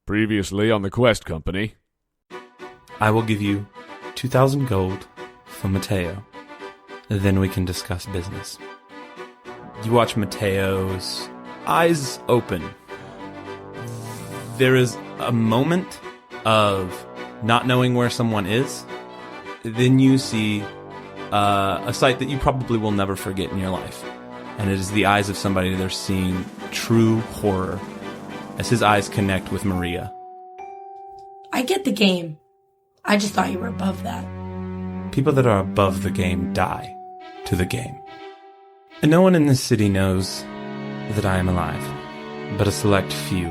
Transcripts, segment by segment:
Previously on the Quest Company. I will give you 2,000 gold for Mateo. Then we can discuss business. You watch Mateo's eyes open. There is a moment of not knowing where someone is. Then you see a sight that you probably will never forget in your life. And it is the eyes of somebody that are seeing true horror as his eyes connect with Maria. I get the game. I just thought you were above that. People that are above the game die to the game. And no one in this city knows that I am alive, but a select few.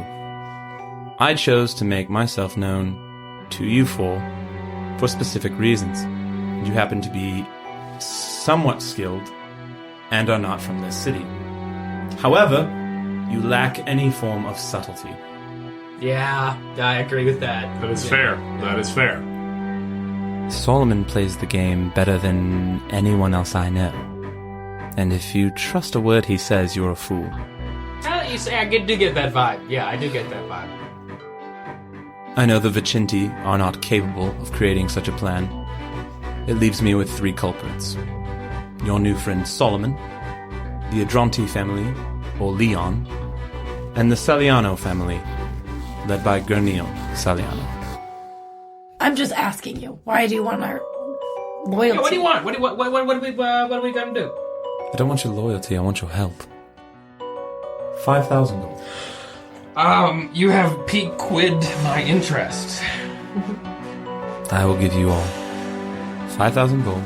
I chose to make myself known to you four for specific reasons. You happen to be somewhat skilled and are not from this city. However, you lack any form of subtlety. Yeah, I agree with that. That is fair. That is fair. Solomon plays the game better than anyone else I know. And if you trust a word he says, you're a fool. You say I do get that vibe. Yeah, I do get that vibe. I know the Vicinti are not capable of creating such a plan. It leaves me with three culprits. Your new friend Solomon, the Adronti family, or Leon, and the Saliano family, led by Gernil Saliano. I'm just asking you. Why do you want our loyalty? Yeah, what do you want? What are we gonna do? I don't want your loyalty, I want your help. 5,000 gold. You have piqued my interest. I will give you all 5,000 gold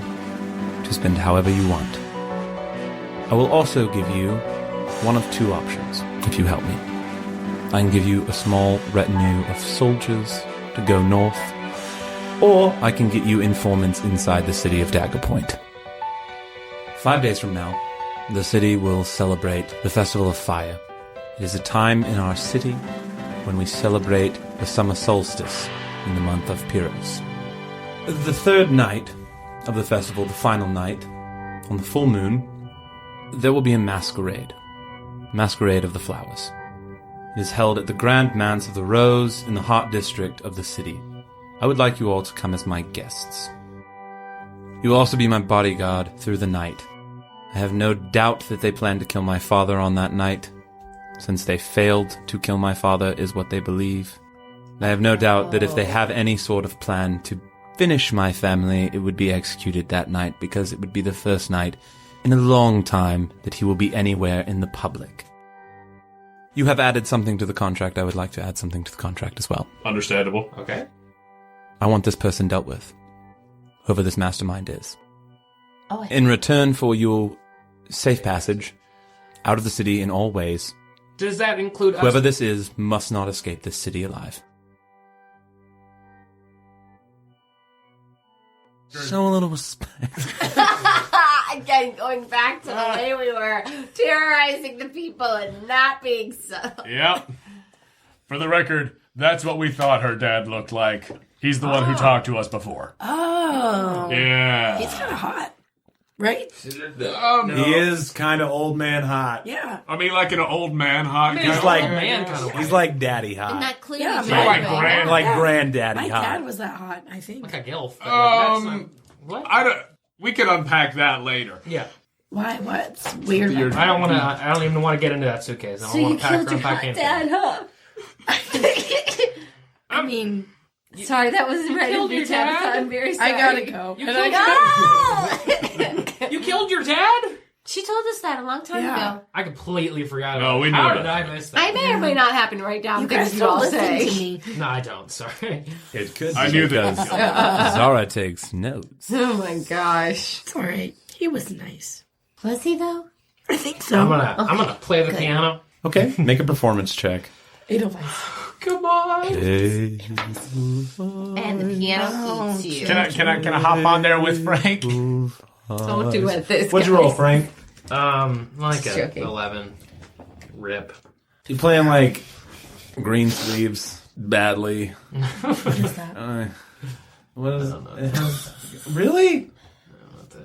to spend however you want. I will also give you one of two options, if you help me. I can give you a small retinue of soldiers to go north, or I can get you informants inside the city of Dagger Point. 5 days from now, the city will celebrate the Festival of Fire. It is a time in our city when we celebrate the summer solstice in the month of Pyrrhus. The third night of the festival, the final night, on the full moon, there will be a masquerade. Masquerade of the Flowers. It is held at the Grand Manse of the Rose in the Heart District of the city. I would like you all to come as my guests. You will also be my bodyguard through the night. I have no doubt that they plan to kill my father on that night, since they failed to kill my father is what they believe. I have no doubt that if they have any sort of plan to finish my family, it would be executed that night, because it would be the first night in a long time that he will be anywhere in the public. You have added something to the contract. I would like to add something to the contract as well. Understandable. Okay. I want this person dealt with, whoever this mastermind is. Oh, In return for your safe passage out of the city in all ways, Does that include us? whoever this is must not escape this city alive. Show a little respect. Again, going back to the way we were terrorizing the people and not being subtle. Yep. For the record, that's what we thought her dad looked like. He's the one who talked to us before. Oh. Yeah. He's kind of hot. Right? He is kind of old man hot. Yeah. I mean, like an old man hot. He's kind He's of like man kind of he's like daddy And hot. that clearly Yeah, yeah, like grand- Like granddaddy My hot. dad was that hot, I think. like a gilf. But that's not, what? I don't. We can unpack that later. Yeah. Why? What's weird? about I don't want to. I don't even want to get into that suitcase. I So don't you want to pack killed her your and pack hot anything. dad, huh? I mean, Sorry, that was right killed of you, your dad? Tabitha. I'm very sorry. I gotta go. You And killed No! You killed your dad? She told us that a long time Yeah. ago. I completely forgot. No, we knew How that. did I miss that? I may or may not happen to write down You things guys you all don't listen say. to me. No, I don't. Sorry. It could I be. knew that. Zara takes notes. Oh my gosh. It's alright. He was nice. Was he though? I think so. I'm gonna play the piano. Okay, make a performance check. 805. Come on. And the piano eats you. Can I hop on there with Frank? Don't do it this What'd you roll, Frank? Like a Joking. 11. Rip. You playing like green sleeves badly? What is that? What is it? Really?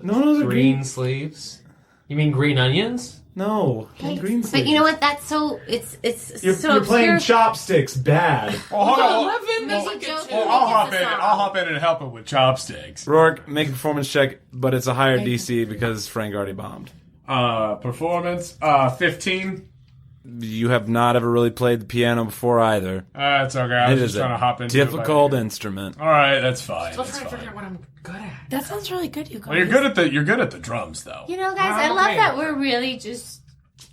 No one knows a Green sleeves. You mean green onions? No, Hey, green but sleeves. you know what? That's so it's You're obscure. playing chopsticks bad. Oh, hold on. Music joke. Well, I'll hop in. I'll hop in and help him with chopsticks. Roarke, make a performance check, but it's a higher DC because Frank already bombed. Performance, 15. You have not ever really played the piano before either. That's okay. I was It just is trying to hop a into difficult it. instrument. All right, that's fine. Still That's trying to figure fine. out what I'm good at. That sounds really good, you guys. Well, you're good at the drums, though. You know, guys, I love that we're really just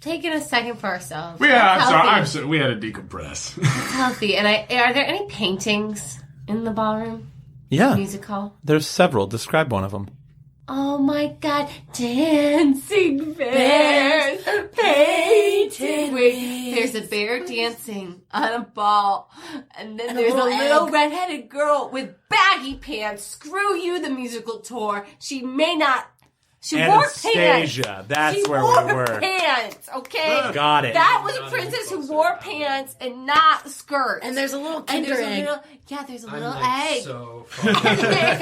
taking a second for ourselves. Yeah, It's I'm healthy. sorry. We had to decompress. It's healthy. And are there any paintings in the ballroom Yeah, music hall? there's several. Describe one of them. Oh my God! Dancing bears, painted wings. There's a bear dancing on a ball, and then there's a little redheaded girl with baggy pants. Screw you, the musical tour. She may not. She wore pants. Anastasia, that's She where wore we were. pants. Okay, Got it. that was a princess who wore pants and not skirts. And there's a little And kinder there's a egg. there's a I'm little like egg. so There's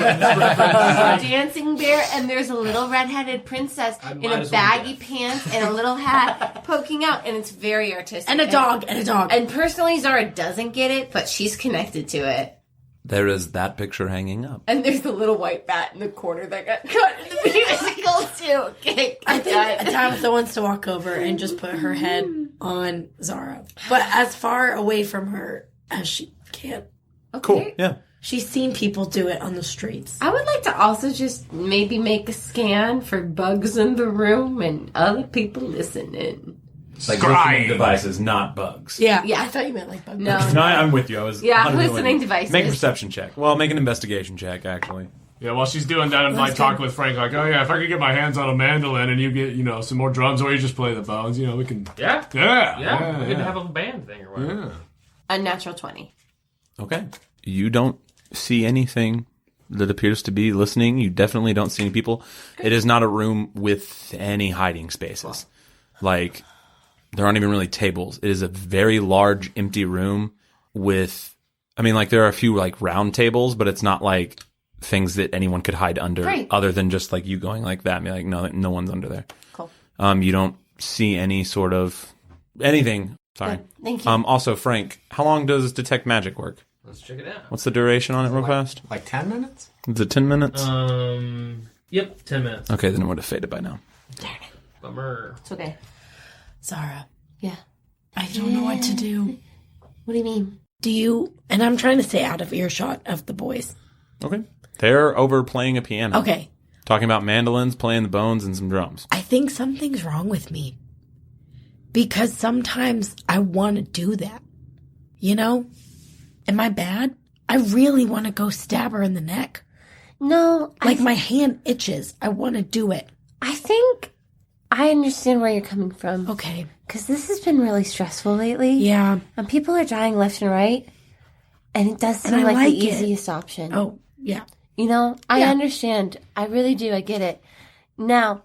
a dancing bear, and there's a little redheaded princess I in might a as well baggy pants and a little hat poking out, and it's very artistic. And a dog. And personally, Zara doesn't get it, but she's connected to it. There is that picture hanging up. And there's the little white bat in the corner that got cut in the musical too. Okay, I think Tabitha wants to walk over and just put her head on Zara, but as far away from her as she can. Cool. Yeah. She's seen people do it on the streets. I would like to also just maybe make a scan for bugs in the room and other people listening. Like Scrying. listening devices, not bugs. Yeah, Yeah. I thought you meant like bug. No. No, I'm with you. I was Yeah, 100% listening with you. devices. Make a perception check. Well, make an investigation check, actually. Yeah, while she's doing that, I'm like talking with Frank, like, oh yeah, if I could get my hands on a mandolin and you get, some more drums, or you just play the bones, we can. Yeah. Yeah. We could have a band thing or whatever. A natural 20. Okay. You don't see anything that appears to be listening. You definitely don't see any people. It is not a room with any hiding spaces. Like, there aren't even really tables. It is a very large, empty room with, there are a few, round tables, but it's not, things that anyone could hide under, Great. other than just, you going like that and be like, no one's under there. Cool. You don't see any sort of anything. Sorry. Good. Thank you. Also, Frank, how long does Detect Magic work? Let's check it out. What's the duration on it real fast? Like 10 minutes? Is it 10 minutes? Yep, 10 minutes. Okay, then it would have faded by now. Bummer. It's okay. Zara, Yeah. I don't know what to do. What do you mean? Do you? And I'm trying to stay out of earshot of the boys. Okay. They're over playing a piano. Okay. Talking about mandolins, playing the bones, and some drums. I think something's wrong with me. Because sometimes I want to do that. Am I bad? I really want to go stab her in the neck. No. My hand itches. I want to do it. I think I understand where you're coming from. Okay. Because this has been really stressful lately. Yeah. And people are dying left and right. And it does seem And I like like the it. easiest option. Oh, yeah. I Yeah. understand. I really do. I get it. Now,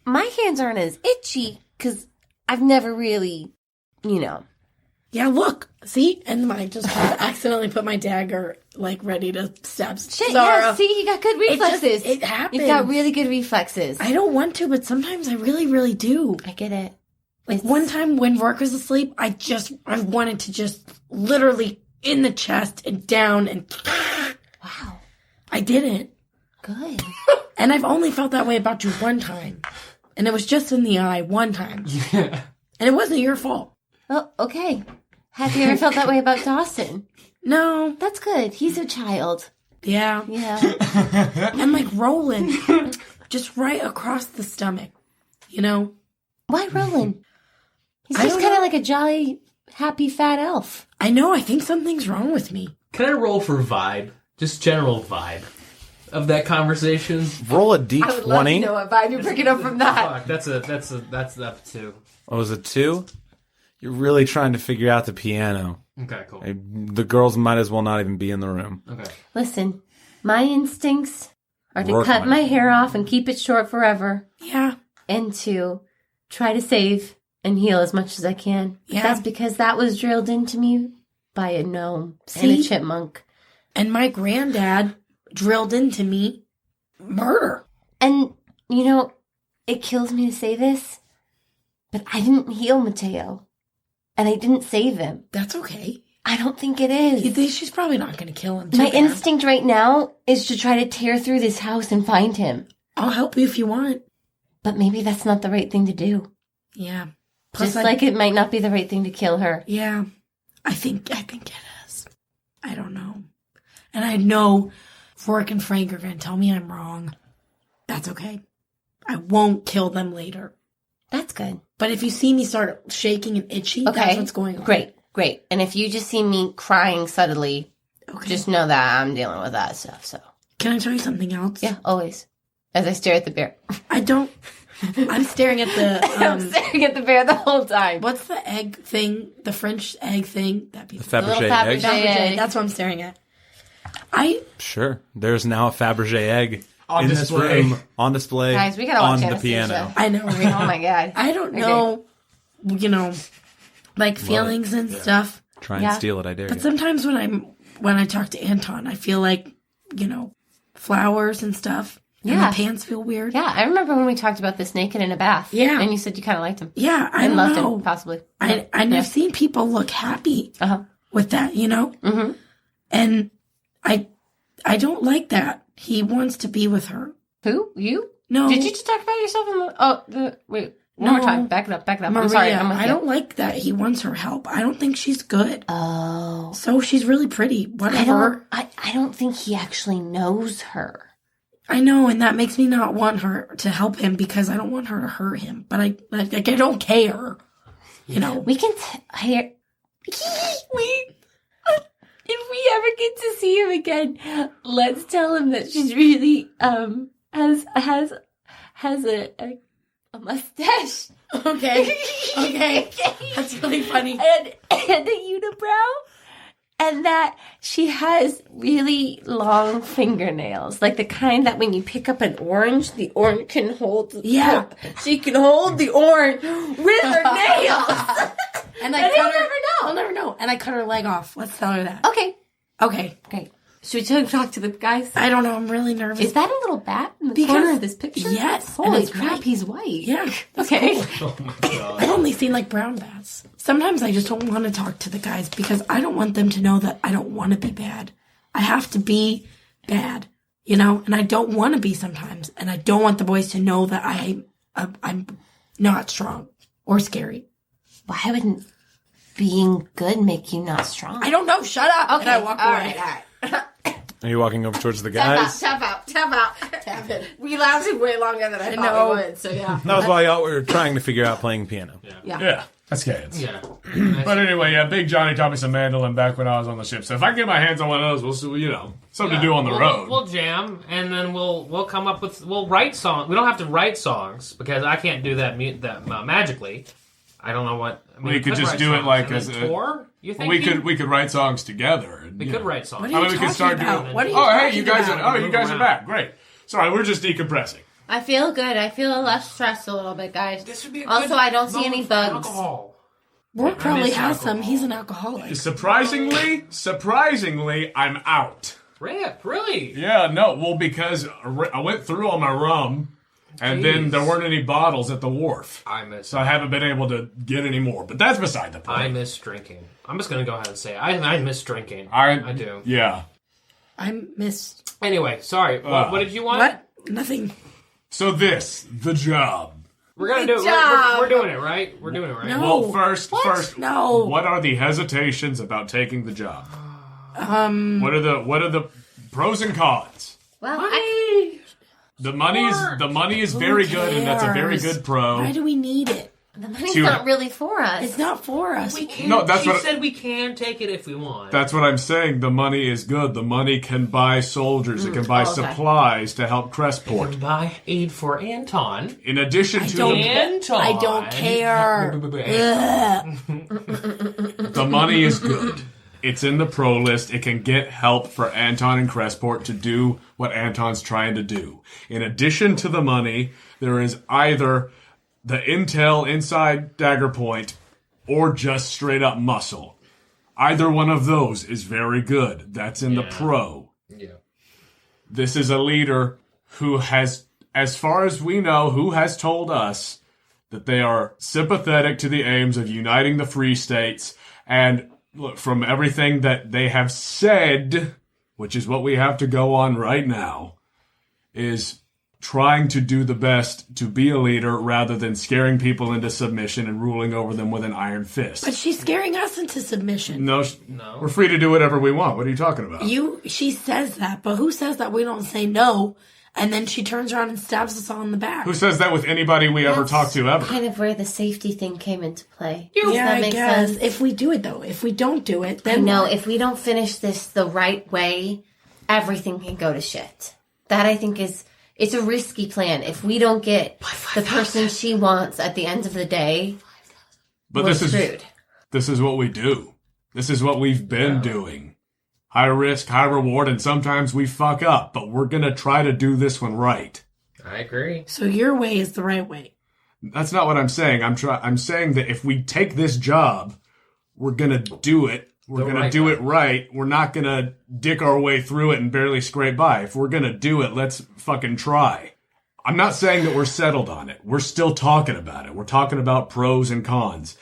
my hands aren't as itchy because I've never really, Yeah, look. See? And I just accidentally put my dagger, ready to stab Shit, Zara. yeah, see, you got good reflexes. It happens. You've got really good reflexes. I don't want to, but sometimes I really, really do. I get it. One time when Roarke was asleep, I wanted to just literally in the chest and down and... Wow. I didn't. Good. And I've only felt that way about you one time. And it was just in the eye one time. Yeah. And it wasn't your fault. Oh, okay. Have you ever felt that way about Dawson? No. That's good. He's a child. Yeah. Yeah. And rolling. Just right across the stomach. Why Roland? He's I just don't kind of know. like a jolly, happy, fat elf. I know. I think something's wrong with me. Can I roll for vibe? Just general vibe of that conversation. Roll a I would love to d20. know what vibe you're picking up from that. Fuck, that's up to. What was it, 2? You're really trying to figure out the piano. Okay, cool. The girls might as well not even be in the room. Okay. Listen, my instincts are to Roarke cut might my be. hair off and keep it short forever, Yeah. and to try to save and heal as much as I can. Yeah. That's because that was drilled into me by a gnome and See? a chipmunk. And my granddad drilled into me murder. And, it kills me to say this, but I didn't heal Mateo. And I didn't save him. That's okay. I don't think it is. She's probably not going to kill him. My instinct right now is to try to tear through this house and find him. I'll help you if you want. But maybe that's not the right thing to do. Yeah. Just like it might not be the right thing to kill her. Yeah. I think it is. I don't know. And I know Roarke and Frank are going to tell me I'm wrong. That's okay. I won't kill them later. That's good. But if you see me start shaking and itchy, that's what's going on. Great. And if you just see me crying suddenly, just know that I'm dealing with that stuff. So, can I tell you something else? Yeah, always. As I stare at the bear. I'm staring at the... I'm staring at the bear the whole time. What's the egg thing? The French egg thing? That'd be the Fabergé egg? Fabergé. That's what I'm staring at. Sure. There's now a Fabergé egg on in display. this room, on display, Guys, we gotta watch on the piano. I know, right? Oh my god. I don't know, like feelings and stuff. Try and steal it, I dare you. But sometimes when I talk to Anton, I feel like, flowers and stuff. And my pants feel weird. Yeah, I remember when we talked about this naked in a bath. Yeah. And you said you kind of liked him. Yeah, I and don't loved know. him, possibly. I've seen people look happy with that, Mm-hmm. And I don't like that. He wants to be with her. Who? You? No. Did you just talk about yourself in the... wait. One more time. Back it up. Maria, I'm sorry. I don't like that he wants her help. I don't think she's good. Oh. So she's really pretty. Whatever. I don't think he actually knows her. I know, and that makes me not want her to help him because I don't want her to hurt him. But I don't care. We can... If we ever get to see him again, let's tell him that she's really has a mustache. Okay. That's really funny. And a unibrow. And that she has really long fingernails. Like the kind that when you pick up an orange, the orange can hold... Yeah. She can hold the orange with her nails. And I'll never know. And I cut her leg off. Let's tell her that. Okay. Great. Should we talk to the guys? I don't know. I'm really nervous. Is that a little bat in the corner of this picture? Yes. Holy crap, white. He's white. Yeah. Okay. Cool. Oh my God. I've only seen brown bats. Sometimes I just don't want to talk to the guys because I don't want them to know that I don't want to be bad. I have to be bad, and I don't want to be sometimes. And I don't want the boys to know that I'm not strong or scary. Why wouldn't being good make you not strong? I don't know. Shut up. Okay. And I walk away. All right. Are you walking over towards the guys? Tap out. We lasted way longer than I thought we would, so yeah. That was why y'all were trying to figure out playing piano. Yeah, that's kids. Yeah. But anyway, Big Johnny taught me some mandolin back when I was on the ship. So if I can get my hands on one of those, we'll something to do on the road. We'll jam, and then we'll come up with write songs. We don't have to write songs because I can't do that magically. I don't know what. We could just do it like as a tour. You think we could write songs together. We could write songs. What are you we could start about? doing. What are you you guys about? you guys are back. Great. Sorry, we're just decompressing. I feel good. I feel less stressed a little bit, guys. This would be also, I don't see any bugs. Alcohol. Roarke probably has some. He's an alcoholic. Surprisingly, I'm out. Rip, really? Yeah, no. Well, because I went through all my rum. And then there weren't any bottles at the wharf. So I haven't been able to get any more. But that's beside the point. I miss drinking. I'm just going to go ahead and say I miss drinking. I do. Yeah. I miss... Anyway, sorry. What did you want? What? Nothing. So the job. We're going to do it. We're doing it, right? We're doing it, right? No. Well, first, No. what are the hesitations about taking the job? What are the pros and cons? Well, The money is very good, and that's a very good pro. Why do we need it? the money's not really for us. It's not for us. We can. No, that's she what said we can take it if we want. That's what I'm saying. The money is good. The money can buy soldiers. It can buy supplies to help Crestport. Can buy aid for Anton. In addition to Anton. I don't care. the money is good. It's in the pro list. It can get help for Anton and Crestport to do what Anton's trying to do. In addition to the money, there is either the intel inside Dagger Point or just straight up muscle. Either one of those is very good. That's in the pro. Yeah. This is a leader who has as far as we know, who has told us that they are sympathetic to the aims of uniting the Free States. And look, from everything that they have said, which is what we have to go on right now, is trying to do the best to be a leader rather than scaring people into submission and ruling over them with an iron fist. But she's scaring us into submission. No, we're free to do whatever we want. What are you talking about? She says that, but who says that we don't say no? And then she turns around and stabs us all in the back. Who says that with anybody we ever talk to ever? Kind of where the safety thing came into play. Yeah, Does that I make guess. sense? If we do it, though. If we don't do it, then No, what? if we don't finish this the right way, everything can go to shit. That, I think, it's a risky plan. If we don't get the person she wants at the end of the day, But we're this screwed. is what we do. This is what we've been doing. High risk, high reward, and sometimes we fuck up, but we're gonna try to do this one right. I agree. So your way is the right way. That's not what I'm saying. I'm saying that if we take this job, we're gonna do it. We're The gonna right do way. it right. We're not gonna dick our way through it and barely scrape by. If we're gonna do it, let's fucking try. I'm not saying that we're settled on it. We're still talking about it. We're talking about pros and cons.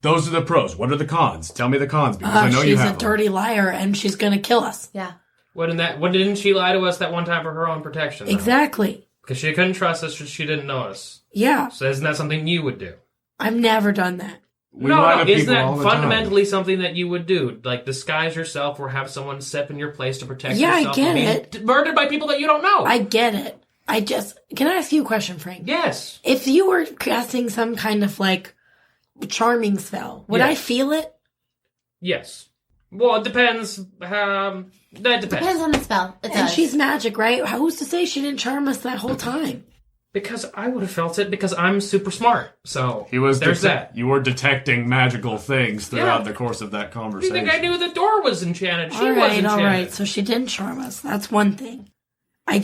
Those are the pros. What are the cons? Tell me the cons, because I know you She's have a them. dirty liar, and she's going to kill us. Yeah. What didn't she lie to us that one time for her own protection? though? Exactly. Because she couldn't trust us, she didn't know us. Yeah. So isn't that something you would do? I've never done that. We lie to isn't people all that the time. fundamentally something that you would do? Like disguise yourself or have someone step in your place to protect Yeah, I yourself get from being it. murdered by people that you don't know? I get it. Can I ask you a question, Frank? Yes. If you were casting some kind of, charming spell, would Yeah. I feel it? Yes. Well, it depends. That depends. Depends on the spell. It And does. she's magic, right? Who's to say she didn't charm us that whole time? Because I would have felt it because I'm super smart. So there's that. You were detecting magical things throughout Yeah. the course of that Do you conversation. think I knew the door was enchanted? She was All enchanted. right. So she didn't charm us. That's one thing. I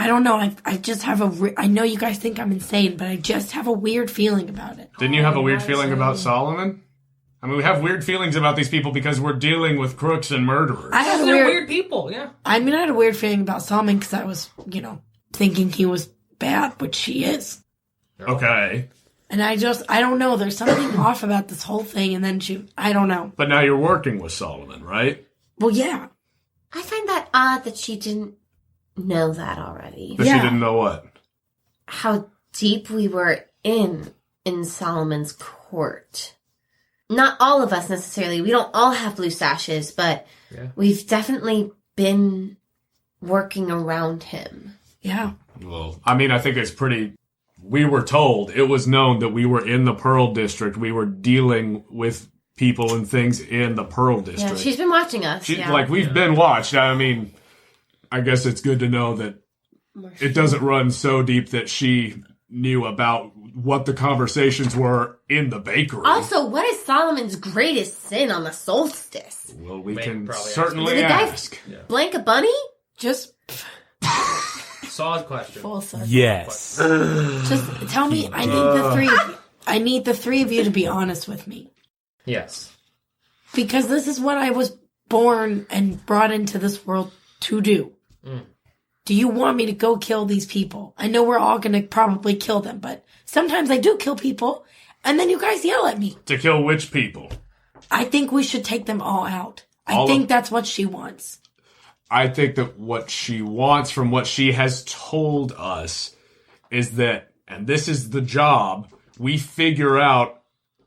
don't know. I just have I know you guys think I'm insane, but I just have a weird feeling about it. Didn't you have a weird feeling about Solomon? I mean, we have weird feelings about these people because we're dealing with crooks and murderers. I had a They're weird, weird people, yeah. I had a weird feeling about Solomon because I was, thinking he was bad, which he is. Okay. And I don't know. There's something off about this whole thing. And then I don't know. But now you're working with Solomon, right? Well, yeah. I find that odd that she didn't know that already. But Yeah. she didn't know what? How deep we were in Solomon's court. Not all of us necessarily. We don't all have blue sashes, but we've definitely been working around him. Yeah. Well, I mean, I think it's pretty... We were told, it was known that we were in the Pearl District. We were dealing with people and things in the Pearl District. Yeah, she's been watching us. We've been watched. I mean, I guess it's good to know that it doesn't run so deep that she knew about what the conversations were in the bakery. Also, what is Solomon's greatest sin on the solstice? Well, we May can probably certainly Did the guy ask. blank a bunny? Just Solid question. full circle. Yes. Just tell me, I need the three of you. I need the three of you to be honest with me. Yes. Because this is what I was born and brought into this world to do. Do you want me to go kill these people? I know we're all going to probably kill them, but sometimes I do kill people, and then you guys yell at me. To kill which people? I think we should take them all out. All I of- think that's what she wants. I think that what she wants from what she has told us is that, and this is the job, we figure out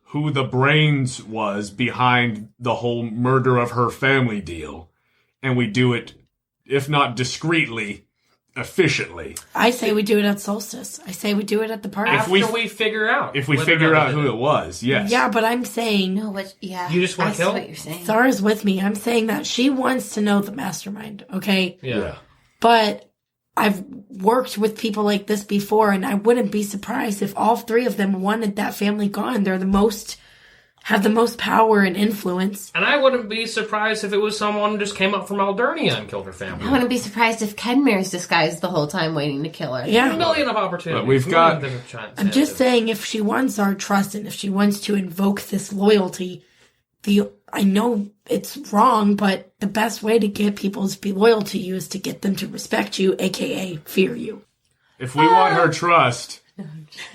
who the brains was behind the whole murder of her family deal. And we do it, if not discreetly, efficiently. I say we do it at solstice. I say we do it at the party. After we- we figure out. If we whether or figure not out they who did it was, yes. Yeah, but I'm saying, No, what? Yeah. You just wanna I see kill? what you're saying. Zara's with me. I'm saying that she wants to know the mastermind, okay? Yeah. But I've worked with people like this before, and I wouldn't be surprised if all three of them wanted that family gone. They're have the most power and influence. And I wouldn't be surprised if it was someone who just came up from Aldernia and killed her family. I wouldn't be surprised if Kenmare's disguised the whole time waiting to kill her. A Yeah. million of opportunities. But we've got- I'm just saying, if she wants our trust and if she wants to invoke this loyalty, I know it's wrong, but the best way to get people to be loyal to you is to get them to respect you, aka fear you. If we want her trust,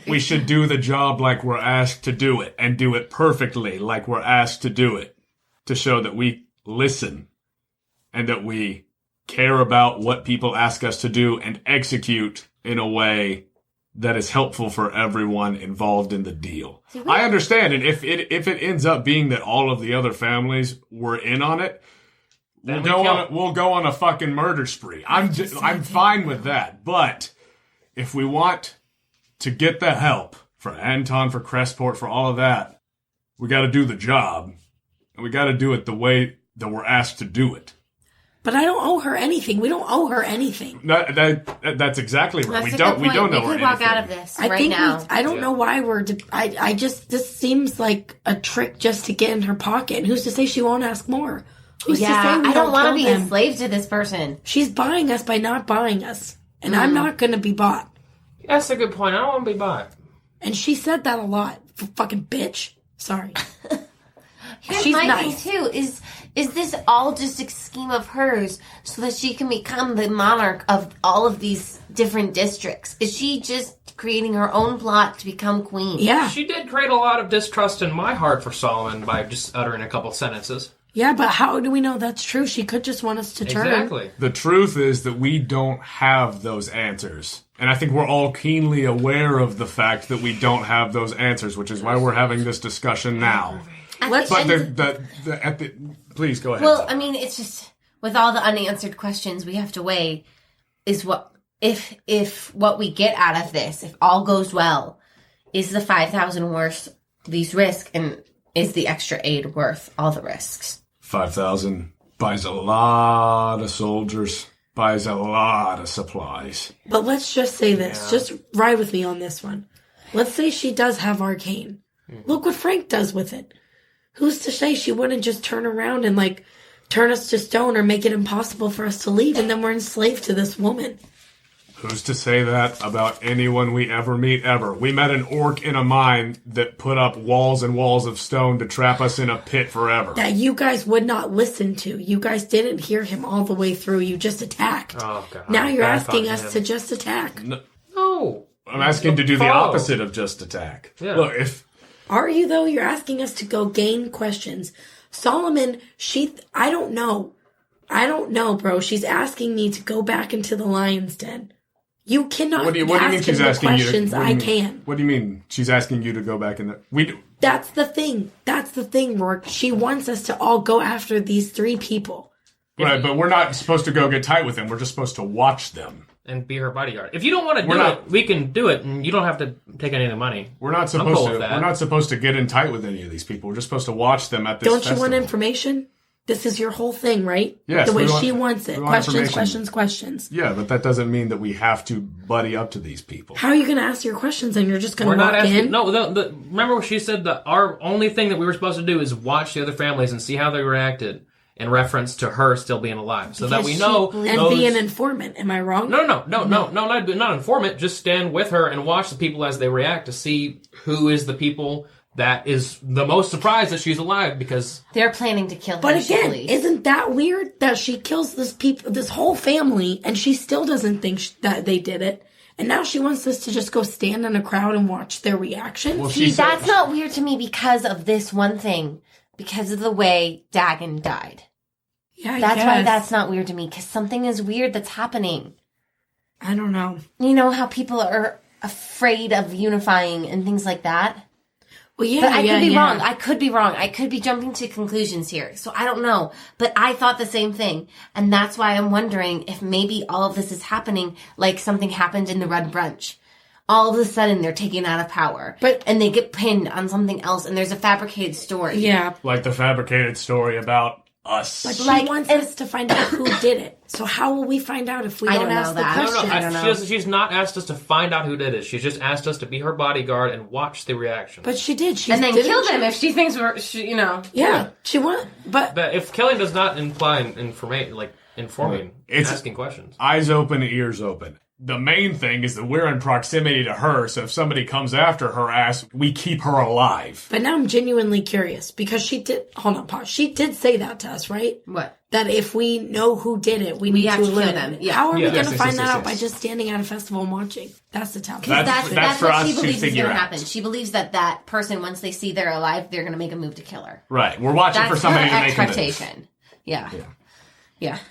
we should do the job like we're asked to do it, and do it perfectly like we're asked to do it, to show that we listen and that we care about what people ask us to do and execute in a way that is helpful for everyone involved in the deal. I understand, and if it ends up being that all of the other families were in on it, we'll go on a fucking murder spree. I'm fine with that. But if we want to get the help for Anton, for Crestport, for all of that, we got to do the job, and we got to do it the way that we're asked to do it. But I don't owe her anything. We don't owe her anything. That's exactly right. That's We don't we know her could walk anything. out of this right now. I don't know why this seems like a trick just to get in her pocket. And who's to say she won't ask more? Who's to say I don't want to be them? enslaved to this person. She's buying us by not buying us. And I'm not going to be bought. That's a good point. I don't want to be bought. And she said that a lot. Fucking bitch. Sorry. Here's She's my nice. thing too. Is this all just a scheme of hers so that she can become the monarch of all of these different districts? Is she just creating her own plot to become queen? Yeah. She did create a lot of distrust in my heart for Solomon by just uttering a couple sentences. Yeah, but how do we know that's true? She could just want us to turn. Exactly. The truth is that we don't have those answers. And I think we're all keenly aware of the fact that we don't have those answers, which is why we're having this discussion now. Please go ahead. Well, I mean, it's just with all the unanswered questions we have to weigh is what if what we get out of this, if all goes well, is the 5,000 worth these risks, and is the extra aid worth all the risks? 5,000 buys a lot of soldiers, buys a lot of supplies. But let's just say this. Just ride with me on this one. Let's say she does have arcane. Look what Frank does with it. Who's to say she wouldn't just turn around and, like, turn us to stone or make it impossible for us to leave, and then we're enslaved to this woman? Who's to say that about anyone we ever meet ever? We met an orc in a mine that put up walls and walls of stone to trap us in a pit forever. That you guys would not listen to. You guys didn't hear him all the way through. You just attacked. Oh, God. Now you're Back asking on us him. to just attack. No. I'm asking to do the Follow. opposite of just attack. Yeah. Look, if Are you, though? You're asking us to go gain questions. Solomon, I don't know. I don't know, bro. She's asking me to go back into the lion's den. You cannot what do you mean ask she's him the asking you? questions I can. What do you mean she's asking you to go back in there? That's the thing. That's the thing, Roarke. She wants us to all go after these 3 people. Right, but we're not supposed to go get tight with them. We're just supposed to watch them. And be her bodyguard. If you don't want to do it, we can do it, and you don't have to take any of the money. We're not supposed to. We're not supposed to get in tight with any of these people. We're just supposed to watch them at this. Don't festival. you want information? This is your whole thing, right? Yes, the way we want- she wants it. we want Questions, information. questions, questions. Yeah, but that doesn't mean that we have to buddy up to these people. How are you going to ask your questions and you're just going We're to not walk asking. in? No, remember what she said that our only thing that we were supposed to do is watch the other families and see how they reacted in reference to her still being alive, so that we know. And be an informant. Am I wrong? No, not informant. Just stand with her and watch the people as they react to see who is the people that is the most surprised that she's alive, because They're planning to kill her. But again, surely. isn't that weird that she kills this whole family, and she still doesn't think that they did it? And now she wants us to just go stand in a crowd and watch their reaction? Well, See, that's not weird to me because of this one thing. Because of the way Dagon died. Yeah, That's why that's not weird to me. Because something is weird that's happening. I don't know. You know how people are afraid of unifying and things like that? Well, yeah, but I could be yeah. wrong. I could be wrong. I could be jumping to conclusions here. So I don't know. But I thought the same thing. And that's why I'm wondering if maybe all of this is happening like something happened in the Red Brunch. All of a sudden, they're taken out of power. And they get pinned on something else, and there's a fabricated story. Yeah. Like the fabricated story about us. But she wants us to find out who did it. So how will we find out if we don't ask the question? I don't know. She's not asked us to find out who did it. She's just asked us to be her bodyguard and watch the reaction. But she did. And then kill them if she thinks we're, Yeah, she won. But if killing does not imply informing, asking questions. Eyes open, ears open. the main thing is that we're in proximity to her, so if somebody comes after her ass, we keep her alive. But now I'm genuinely curious because she did. Hold on, pause. She did say that to us, right? What? That if we know who did it, we need have to to kill eliminate them. it. Yeah. How are we Yeah. going to Yes, find yes, that yes, out by yes. just standing at a festival and watching? That's the town. That's That's for what us she to believes is figure going to out. happen. She believes that person, once they see they're alive, they're going to make a move to kill her. Right. We're watching That's for somebody her to make a move. expectation. Yeah.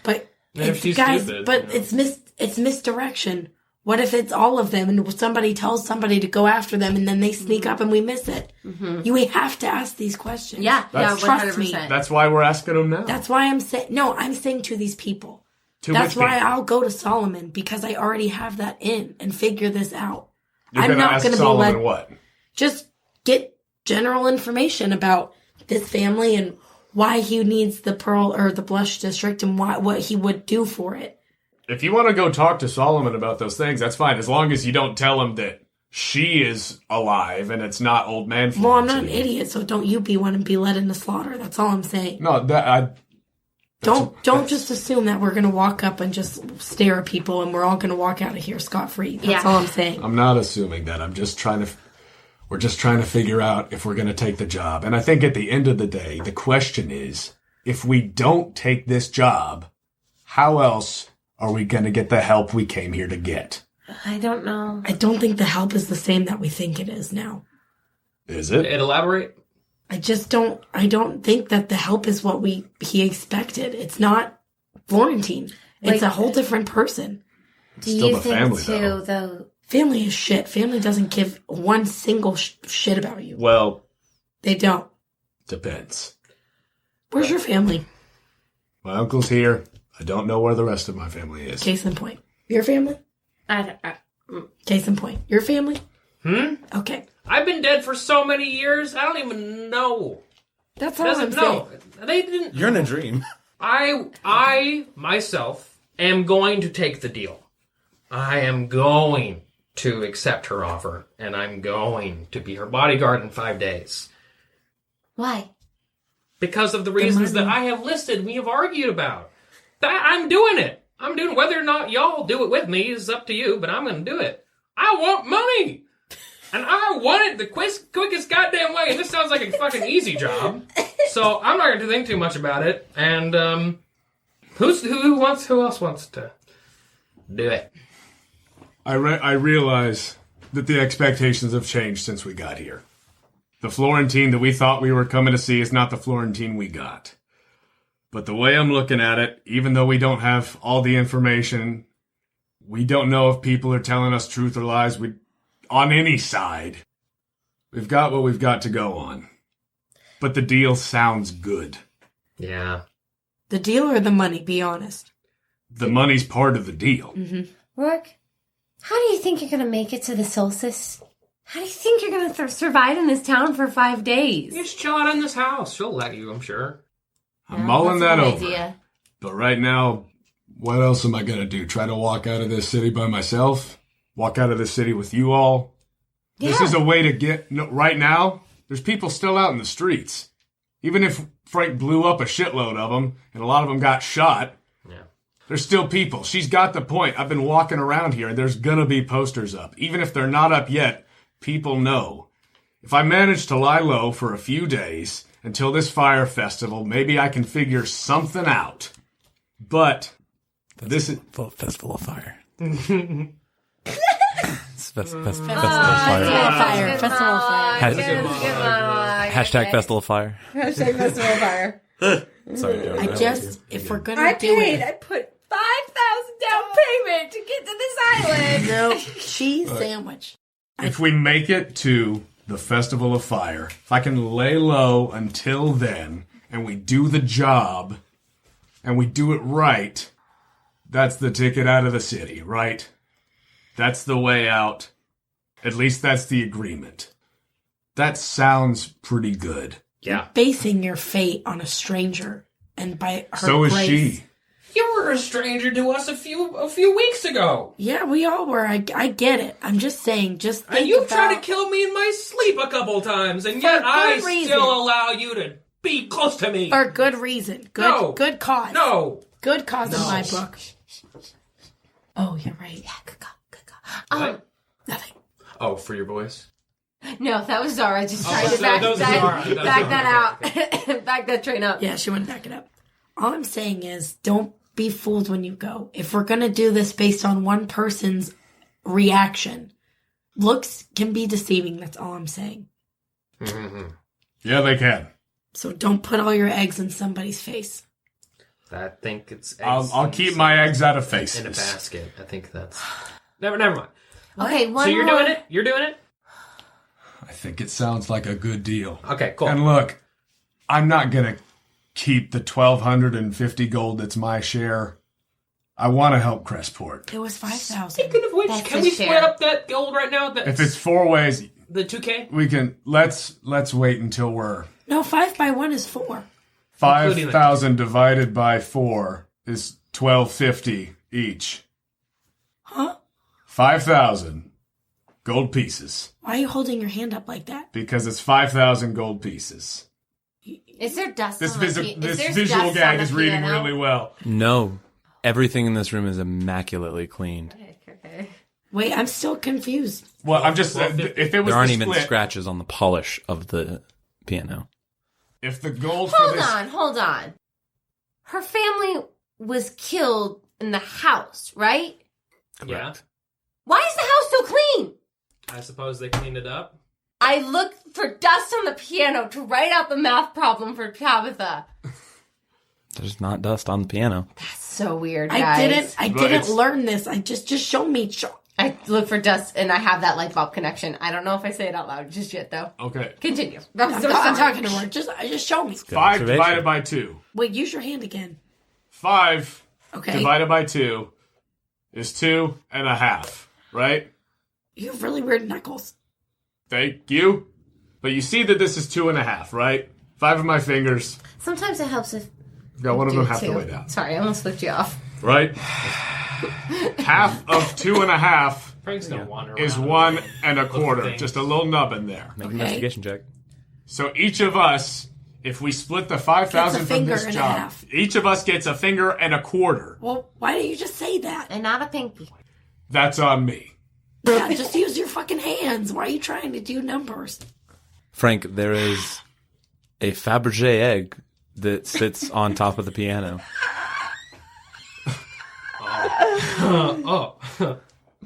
But And if it's, she's guys, stupid, but you know. it's misdirection. What if it's all of them and somebody tells somebody to go after them and then they sneak up and we miss it? You have to ask these questions. Yeah, That's- yeah, Trust me. 100%. That's why we're asking them now. That's why I'm saying, no, I'm saying to these people. To That's which why people? I'll go to Solomon because I already have that in and figure this out. You're I'm going to not ask going to be Solomon led. what? Just get general information about this family and why he needs the Pearl or the Blush District and what he would do for it. If you want to go talk to Solomon about those things, that's fine. As long as you don't tell him that she is alive and it's not old man Well, I'm not an Florentine. idiot, so don't you be one and be led into slaughter. That's all I'm saying. No, Don't just assume that we're going to walk up and just stare at people and we're all going to walk out of here scot-free. That's Yeah. all I'm saying. I'm not assuming that. We're just trying to figure out if we're going to take the job. And I think at the end of the day, the question is, if we don't take this job, how else are we going to get the help we came here to get? I don't know. I don't think the help is the same that we think it is now. Is it? Elaborate. I don't think that the help is what he expected. It's not Florentine. It's a whole different person. Do Still you the think, family, too, though? Family is shit. Family doesn't give one single shit about you. Well, They don't. depends. Where's your family? My uncle's here. I don't know where the rest of my family is. Case in point. Your family? Case in point. Your family? Okay. I've been dead for so many years, I don't even know. That's all I'm Doesn't saying. know. They didn't. You're in a dream. I myself am going to take the deal. I am going to accept her offer, and I'm going to be her bodyguard in 5 days. Why? Because of the reasons that I have listed, we have argued about. I'm doing it. I'm doing it. Whether or not y'all do it with me is up to you, but I'm going to do it. I want money. And I want it the quickest goddamn way. And this sounds like a fucking easy job. So I'm not going to think too much about it. And who else wants to do it? I realize that the expectations have changed since we got here. The Florentine that we thought we were coming to see is not the Florentine we got. But the way I'm looking at it, even though we don't have all the information, we don't know if people are telling us truth or lies. On any side, we've got what we've got to go on. But the deal sounds good. Yeah. The deal or the money, be honest. The money's part of the deal. Roarke, how do you think you're going to make it to the solstice? How do you think you're going to survive in this town for 5 days? Just chill out in this house. She'll let you, I'm sure. I'm mulling that That's a over. good idea. But right now, what else am I going to do? Try to walk out of this city by myself? Walk out of this city with you all? This is a way to get... No, right now, there's people still out in the streets. Even if Frank blew up a shitload of them, and a lot of them got shot, there's still people. She's got the point. I've been walking around here, and there's going to be posters up. Even if they're not up yet, people know. If I manage to lie low for a few days until this fire festival, maybe I can figure something out. But this is... Festival of Fire. Festival of Fire. Fire. Festival of Fire. Hashtag Festival of Fire. Hashtag Festival of Fire. Sorry, Jonah. I just, if we're going to do it. I put $5,000 down payment to get to this island. No, cheese sandwich. If we make it to the Festival of Fire, if I can lay low until then, and we do the job, and we do it right, that's the ticket out of the city, right? That's the way out. At least that's the agreement. That sounds pretty good. Yeah. Basing your fate on a stranger and by her So is grace. she. You were a stranger to us a few weeks ago. Yeah, we all were. I get it. I'm just saying, just think And you about... tried to kill me in my sleep a couple times, and For yet good I reason. still allow you to be close to me. For good reason. Good, No. good cause. No. Good cause in my book. Oh, you're right. Yeah, good call. What? Nothing. Oh, for your voice? No, that was Zara. Just trying so to back that was Zara. that out. Back that train up. Yeah, she wouldn't back it up. All I'm saying is don't be fooled when you go. If we're going to do this based on one person's reaction, looks can be deceiving. That's all I'm saying. Mm-hmm. Yeah, they can. So don't put all your eggs in somebody's face. I think it's... I'll keep my eggs out of in faces. a basket. I think that's... Never mind. Okay, one So you're more. doing it? You're doing it? I think it sounds like a good deal. Okay, cool. And look, I'm not going to keep the 1,250 gold that's my share. I want to help Crestport. It was 5,000. Speaking of which, That's can a we share. split up that gold right now? If it's 4 ways, The 2K? we can... Let's wait until we're... No, 5 by 1 is 4. 5,000 divided by 4 is 1,250 each. Huh? 5,000 gold pieces. Why are you holding your hand up like that? Because it's 5,000 gold pieces. Is there dust This, on the this there's visual dust gag on the is reading piano? really well. No. Everything in this room is immaculately cleaned. Okay. Wait, I'm still confused. Well, I'm just... if it was There aren't the even split, scratches on the polish of the piano. if the gold for Hold this... on. Her family was killed in the house, right? Yeah. Why is the house so clean? I suppose they cleaned it up. I looked for dust on the piano to write out the math problem for Tabitha. There's not dust on the piano. So weird, guys. I But didn't it's- learn this. I just show me. I look for dust and I have that light bulb connection. I don't know if I say it out loud just yet, though. Okay. Continue. I'm talking to her. Just show me. 5 observation. divided by 2. Wait, use your hand again. 5 Okay. divided by 2 is 2.5, right? You have really weird knuckles. Thank you. But you see that this is 2.5, right? 5 of my fingers. Sometimes it helps if Got one of do them it half the too. way down. Sorry, I almost flipped you off. Right? Half of 2.5 Frank's gonna wander around. is 1.25. things. Just a little nub in there. Make an Okay. investigation check. So each of us, if we split the 5,000 Gets a from finger this and a job, half. each of us gets a finger and a quarter. Well, why didn't you just say that? And not a pinky. That's on me. Yeah, just use your fucking hands. Why are you trying to do numbers? Frank, there is a Fabergé egg that sits on top of the piano.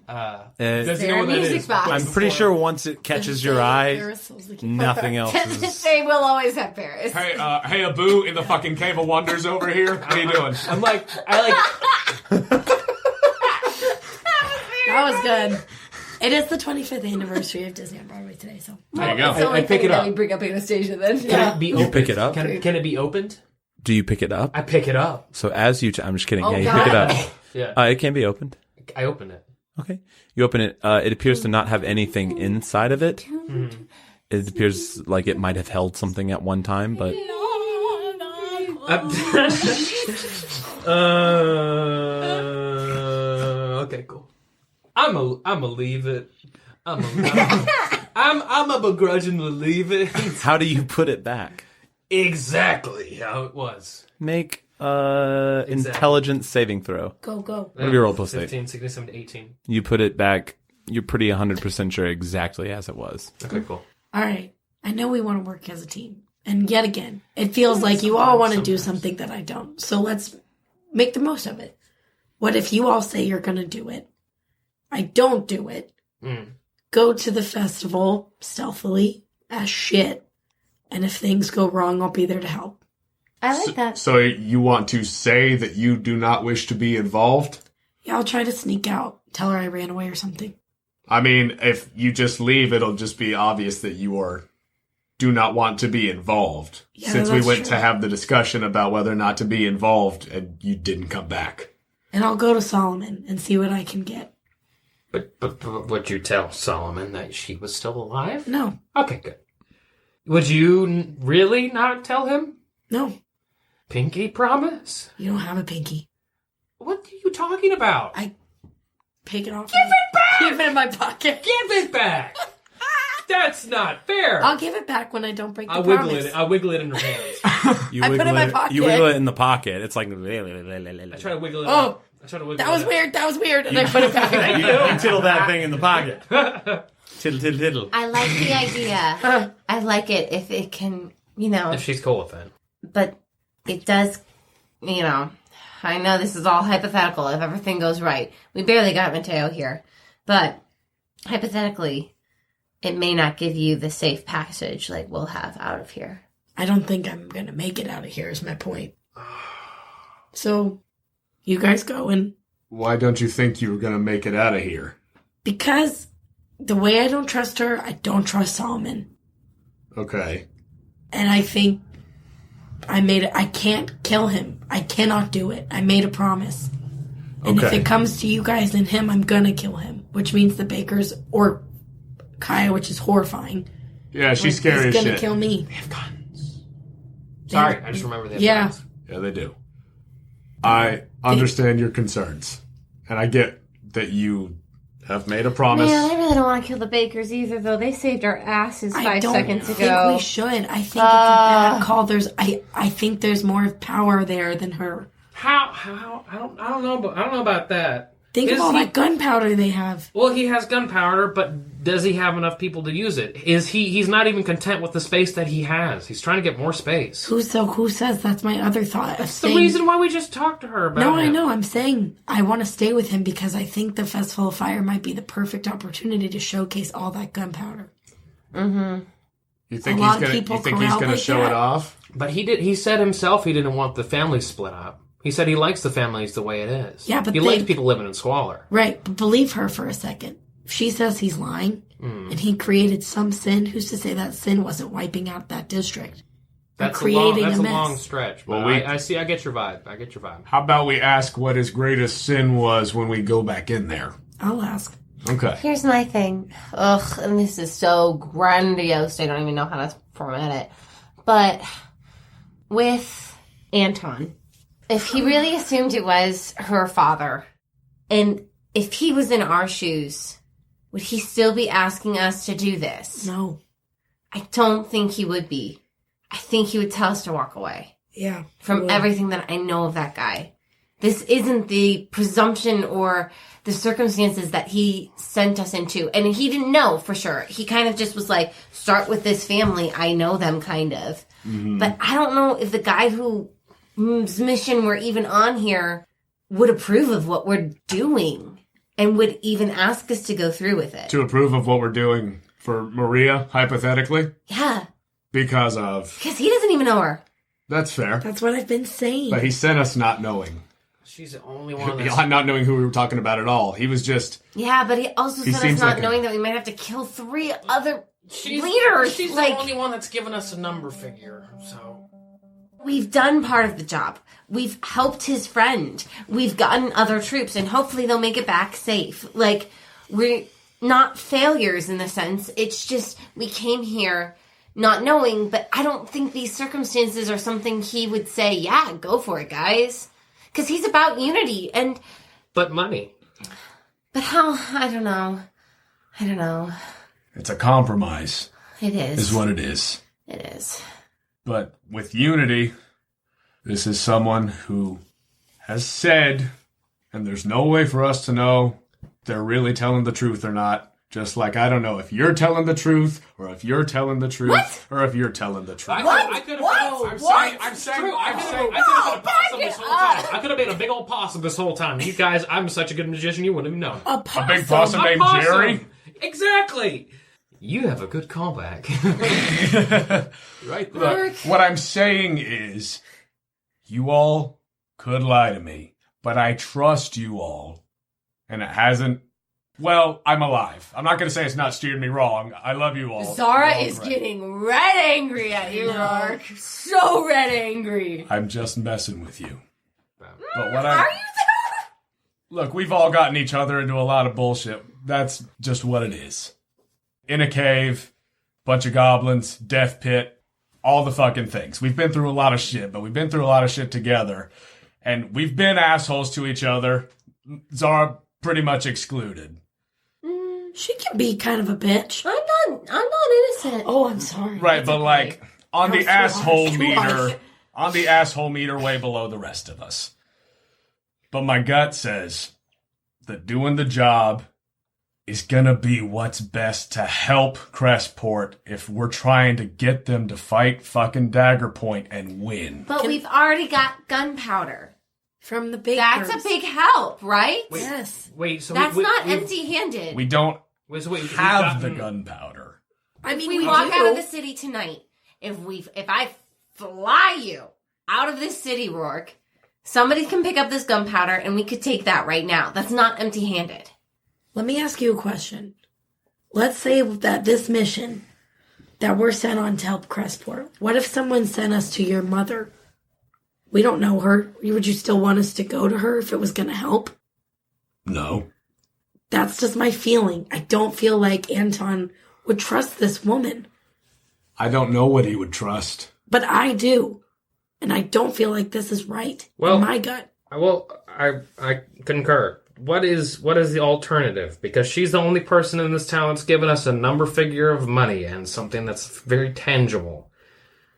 Does he There know a what that music is? box. I'm pretty sure once it catches your eye, nothing else is... They will always have Paris. Hey, Abu in the fucking Cave of Wonders over here. How you doing? I like. That was good. It is the 25th anniversary of Disney on Broadway today, so. There you go. It's the only I pick thing it that up. we bring up Anastasia then. Can it be opened? pick it up? Can it be opened? Do you pick it up? I pick it up. So as you... I'm just kidding. Oh, yeah, you God. pick it up. Yeah. It can be opened. I open it. Okay. You open it. It appears to not have anything inside of it. It appears like it might have held something at one time, but... Okay, cool. I'm a leave it. I'm a begrudgingly leave it. How do you put it back? Exactly how it was. Make intelligence saving throw. Go. What have you rolled plus 8? 15, 16, 17, 18. You put it back. You're pretty 100% sure exactly as it was. Okay, cool. All right. I know we want to work as a team. And yet again, it feels like you all want to do something that I don't. So let's make the most of it. What if you all say you're going to do it? I don't do it. Go to the festival stealthily as shit. And if things go wrong, I'll be there to help. I like that. So you want to say that you do not wish to be involved? Yeah, I'll try to sneak out. Tell her I ran away or something. I mean, if you just leave, it'll just be obvious that you do not want to be involved. Yeah, since we that's went true. to have the discussion about whether or not to be involved and you didn't come back. And I'll go to Solomon and see what I can get. But would you tell Solomon that she was still alive? No. Okay, good. Would you really not tell him? No. Pinky promise? You don't have a pinky. What are you talking about? Take it off. Give it back! Keep it in my pocket. Give it back! That's not fair. I'll give it back when I don't break the I promise. wiggle it in her hands. You I put it in my pocket. You wiggle it in the pocket. It's like... I try to wiggle it. Oh, That was weird. That was weird. And I put it back. You tittle that thing in the pocket. Tittle, tittle, tittle. I like the idea. I like it if it can, If she's cool with it. But it does, I know this is all hypothetical if everything goes right. We barely got Mateo here. But hypothetically, it may not give you the safe passage like we'll have out of here. I don't think I'm going to make it out of here is my point. So, you guys go and... Why don't you think you were going to make it out of here? Because the way I don't trust her, I don't trust Solomon. Okay. And I think I can't kill him. I cannot do it. I made a promise. And if it comes to you guys and him, I'm going to kill him. Which means the Bakers or Kaya, which is horrifying. Yeah, she's scary as shit. He's going to kill me. They have guns. Sorry, I just remember they have guns. Yeah, they do. I understand your concerns. And I get that you have made a promise. Man, I really don't want to kill the Bakers either, though. They saved our asses 5 seconds ago. I think we should. I think it's a bad call. I think there's more power there than her. How? I don't know about that. Think of all that gunpowder they have. Well, he has gunpowder, but does he have enough people to use it? He's not even content with the space that he has. He's trying to get more space. Who says that's my other thought? That's the reason why we just talked to her about No, him. I know. I'm saying I want to stay with him because I think the Festival of Fire might be the perfect opportunity to showcase all that gunpowder. Mm-hmm. You think he's gonna show it off? But he said himself he didn't want the family split up. He said he likes the families the way it is. Yeah, but he likes people living in squalor. Right, but believe her for a second. If she says he's lying, and he created some sin, who's to say that sin wasn't wiping out that district? That's creating a a mess. long stretch. Well, I see. I get your vibe. How about we ask what his greatest sin was when we go back in there? I'll ask. Okay. Here's my thing. Ugh, and this is so grandiose, I don't even know how to format it. But with Anton, if he really assumed it was her father, and if he was in our shoes, would he still be asking us to do this? No. I don't think he would be. I think he would tell us to walk away. Yeah. From everything that I know of that guy. This isn't the presumption or the circumstances that he sent us into. And he didn't know for sure. He kind of just was like, start with this family. I know them, kind of. Mm-hmm. But I don't know if the guy whose mission we're even on here would approve of what we're doing and would even ask us to go through with it. To approve of what we're doing for Maria, hypothetically? Yeah. Because he doesn't even know her. That's fair. That's what I've been saying. But he sent us not knowing. She's the only one not knowing who we were talking about at all. He was just... Yeah, but he also sent us not knowing that we might have to kill 3 other leaders. She's the only one that's given us a number figure, so... We've done part of the job. We've helped his friend. We've gotten other troops, and hopefully they'll make it back safe. Like, we're not failures in the sense. It's just, we came here not knowing, but I don't think these circumstances are something he would say, yeah, go for it, guys. Because he's about unity, and... But money. But how? I don't know. It's a compromise. It is. Is what it is. It is. But with unity, this is someone who has said, and there's no way for us to know if they're really telling the truth or not. Just like I don't know if you're telling the truth, or if you're telling the truth, or if you're telling the truth. I could have been a big old possum this whole time. You guys, I'm such a good magician, you wouldn't even know. A big possum named Jerry? Exactly. You have a good callback. Right there. Look, what I'm saying is, you all could lie to me, but I trust you all. And it hasn't... Well, I'm alive. I'm not going to say it's not steered me wrong. I love you all. Zara is getting red angry at you, Roarke. So red angry. I'm just messing with you. But what Are you Look, we've all gotten each other into a lot of bullshit. That's just what it is. In a cave, bunch of goblins, death pit, all the fucking things. We've been through a lot of shit, but we've been through a lot of shit together. And we've been assholes to each other. Zara pretty much excluded. She can be kind of a bitch. I'm not innocent. Oh, I'm sorry. Right, but like on the asshole too meter, harsh. on the asshole meter way below the rest of us. But my gut says that doing the job is gonna be what's best to help Crestport if we're trying to get them to fight fucking Dagger Point and win. But we've already got gunpowder. From the bakers. That's a big help, right? Yes. Wait, so That's not empty-handed. We don't wait, so we've have the gotten- gunpowder. I mean, we walk out of the city tonight. If I fly you out of this city, Roarke, somebody can pick up this gunpowder and we could take that right now. That's not empty-handed. Let me ask you a question. Let's say that this mission that we're sent on to help Crestport, what if someone sent us to your mother? We don't know her. Would you still want us to go to her if it was going to help? No. That's just my feeling. I don't feel like Anton would trust this woman. I don't know what he would trust. But I do. And I don't feel like this is right. Well, in my gut. Well, I concur. What is the alternative? Because she's the only person in this town that's given us a number figure of money and something that's very tangible.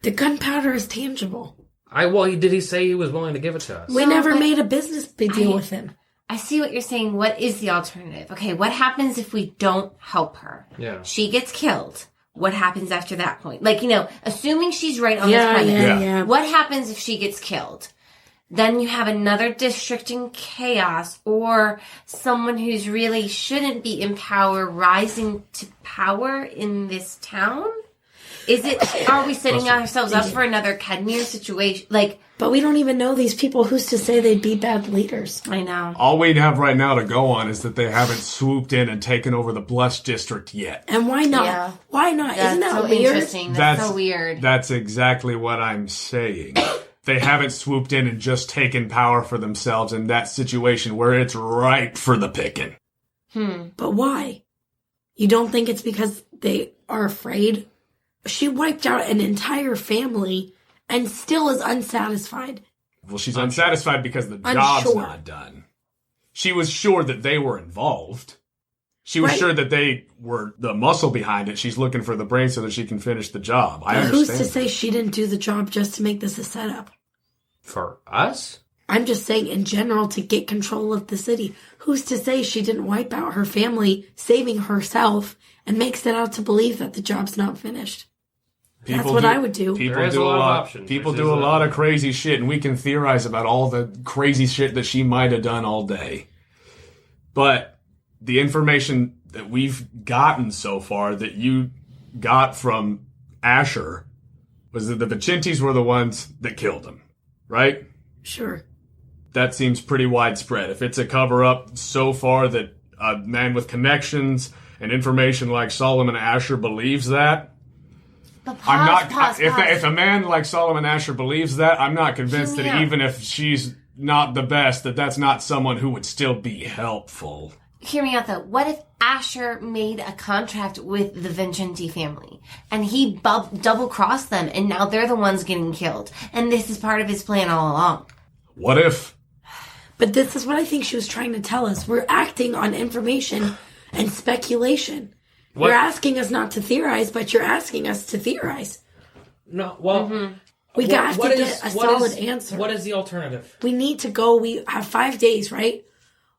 The gunpowder is tangible. Did he say he was willing to give it to us? We never made a business big deal with him. I see what you're saying. What is the alternative? Okay, what happens if we don't help her? Yeah. She gets killed. What happens after that point? Like, assuming she's right on this premise. Yeah. What happens if she gets killed? Then you have another district in chaos or someone who's really shouldn't be in power rising to power in this town? Are we setting ourselves up for another Kedmir situation? But we don't even know these people. Who's to say they'd be bad leaders? I know. All we'd have right now to go on is that they haven't swooped in and taken over the Blush District yet. And why not? Yeah. Why not? That's Isn't that so weird? interesting. That's so weird. That's exactly what I'm saying. They haven't swooped in and just taken power for themselves in that situation where it's ripe for the picking. But why? You don't think it's because they are afraid? She wiped out an entire family and still is unsatisfied. Well, she's unsatisfied because the job's not done. She was sure that they were involved. She was sure that they were the muscle behind it. She's looking for the brain so that she can finish the job. I understand. Who's to say she didn't do the job just to make this a setup? For us? I'm just saying in general to get control of the city. Who's to say she didn't wipe out her family, saving herself, and makes it out to believe that the job's not finished? That's what I would do. People do a lot of crazy shit, and we can theorize about all the crazy shit that she might have done all day. But the information that we've gotten so far that you got from Asher was that the Vicintis were the ones that killed him, right? Sure. That seems pretty widespread. If it's a cover-up so far that a man with connections and information like Solomon Asher believes that, If a man like Solomon Asher believes that, I'm not convinced that even if she's not the best, that's not someone who would still be helpful. Hear me out though. What if Asher made a contract with the Vincenti family and he double-crossed them and now they're the ones getting killed and this is part of his plan all along? What if? But this is what I think she was trying to tell us. We're acting on information and speculation. What? You're asking us not to theorize, but you're asking us to theorize. No, well... We got to get a solid answer. What is the alternative? We need to go. We have 5 days, right?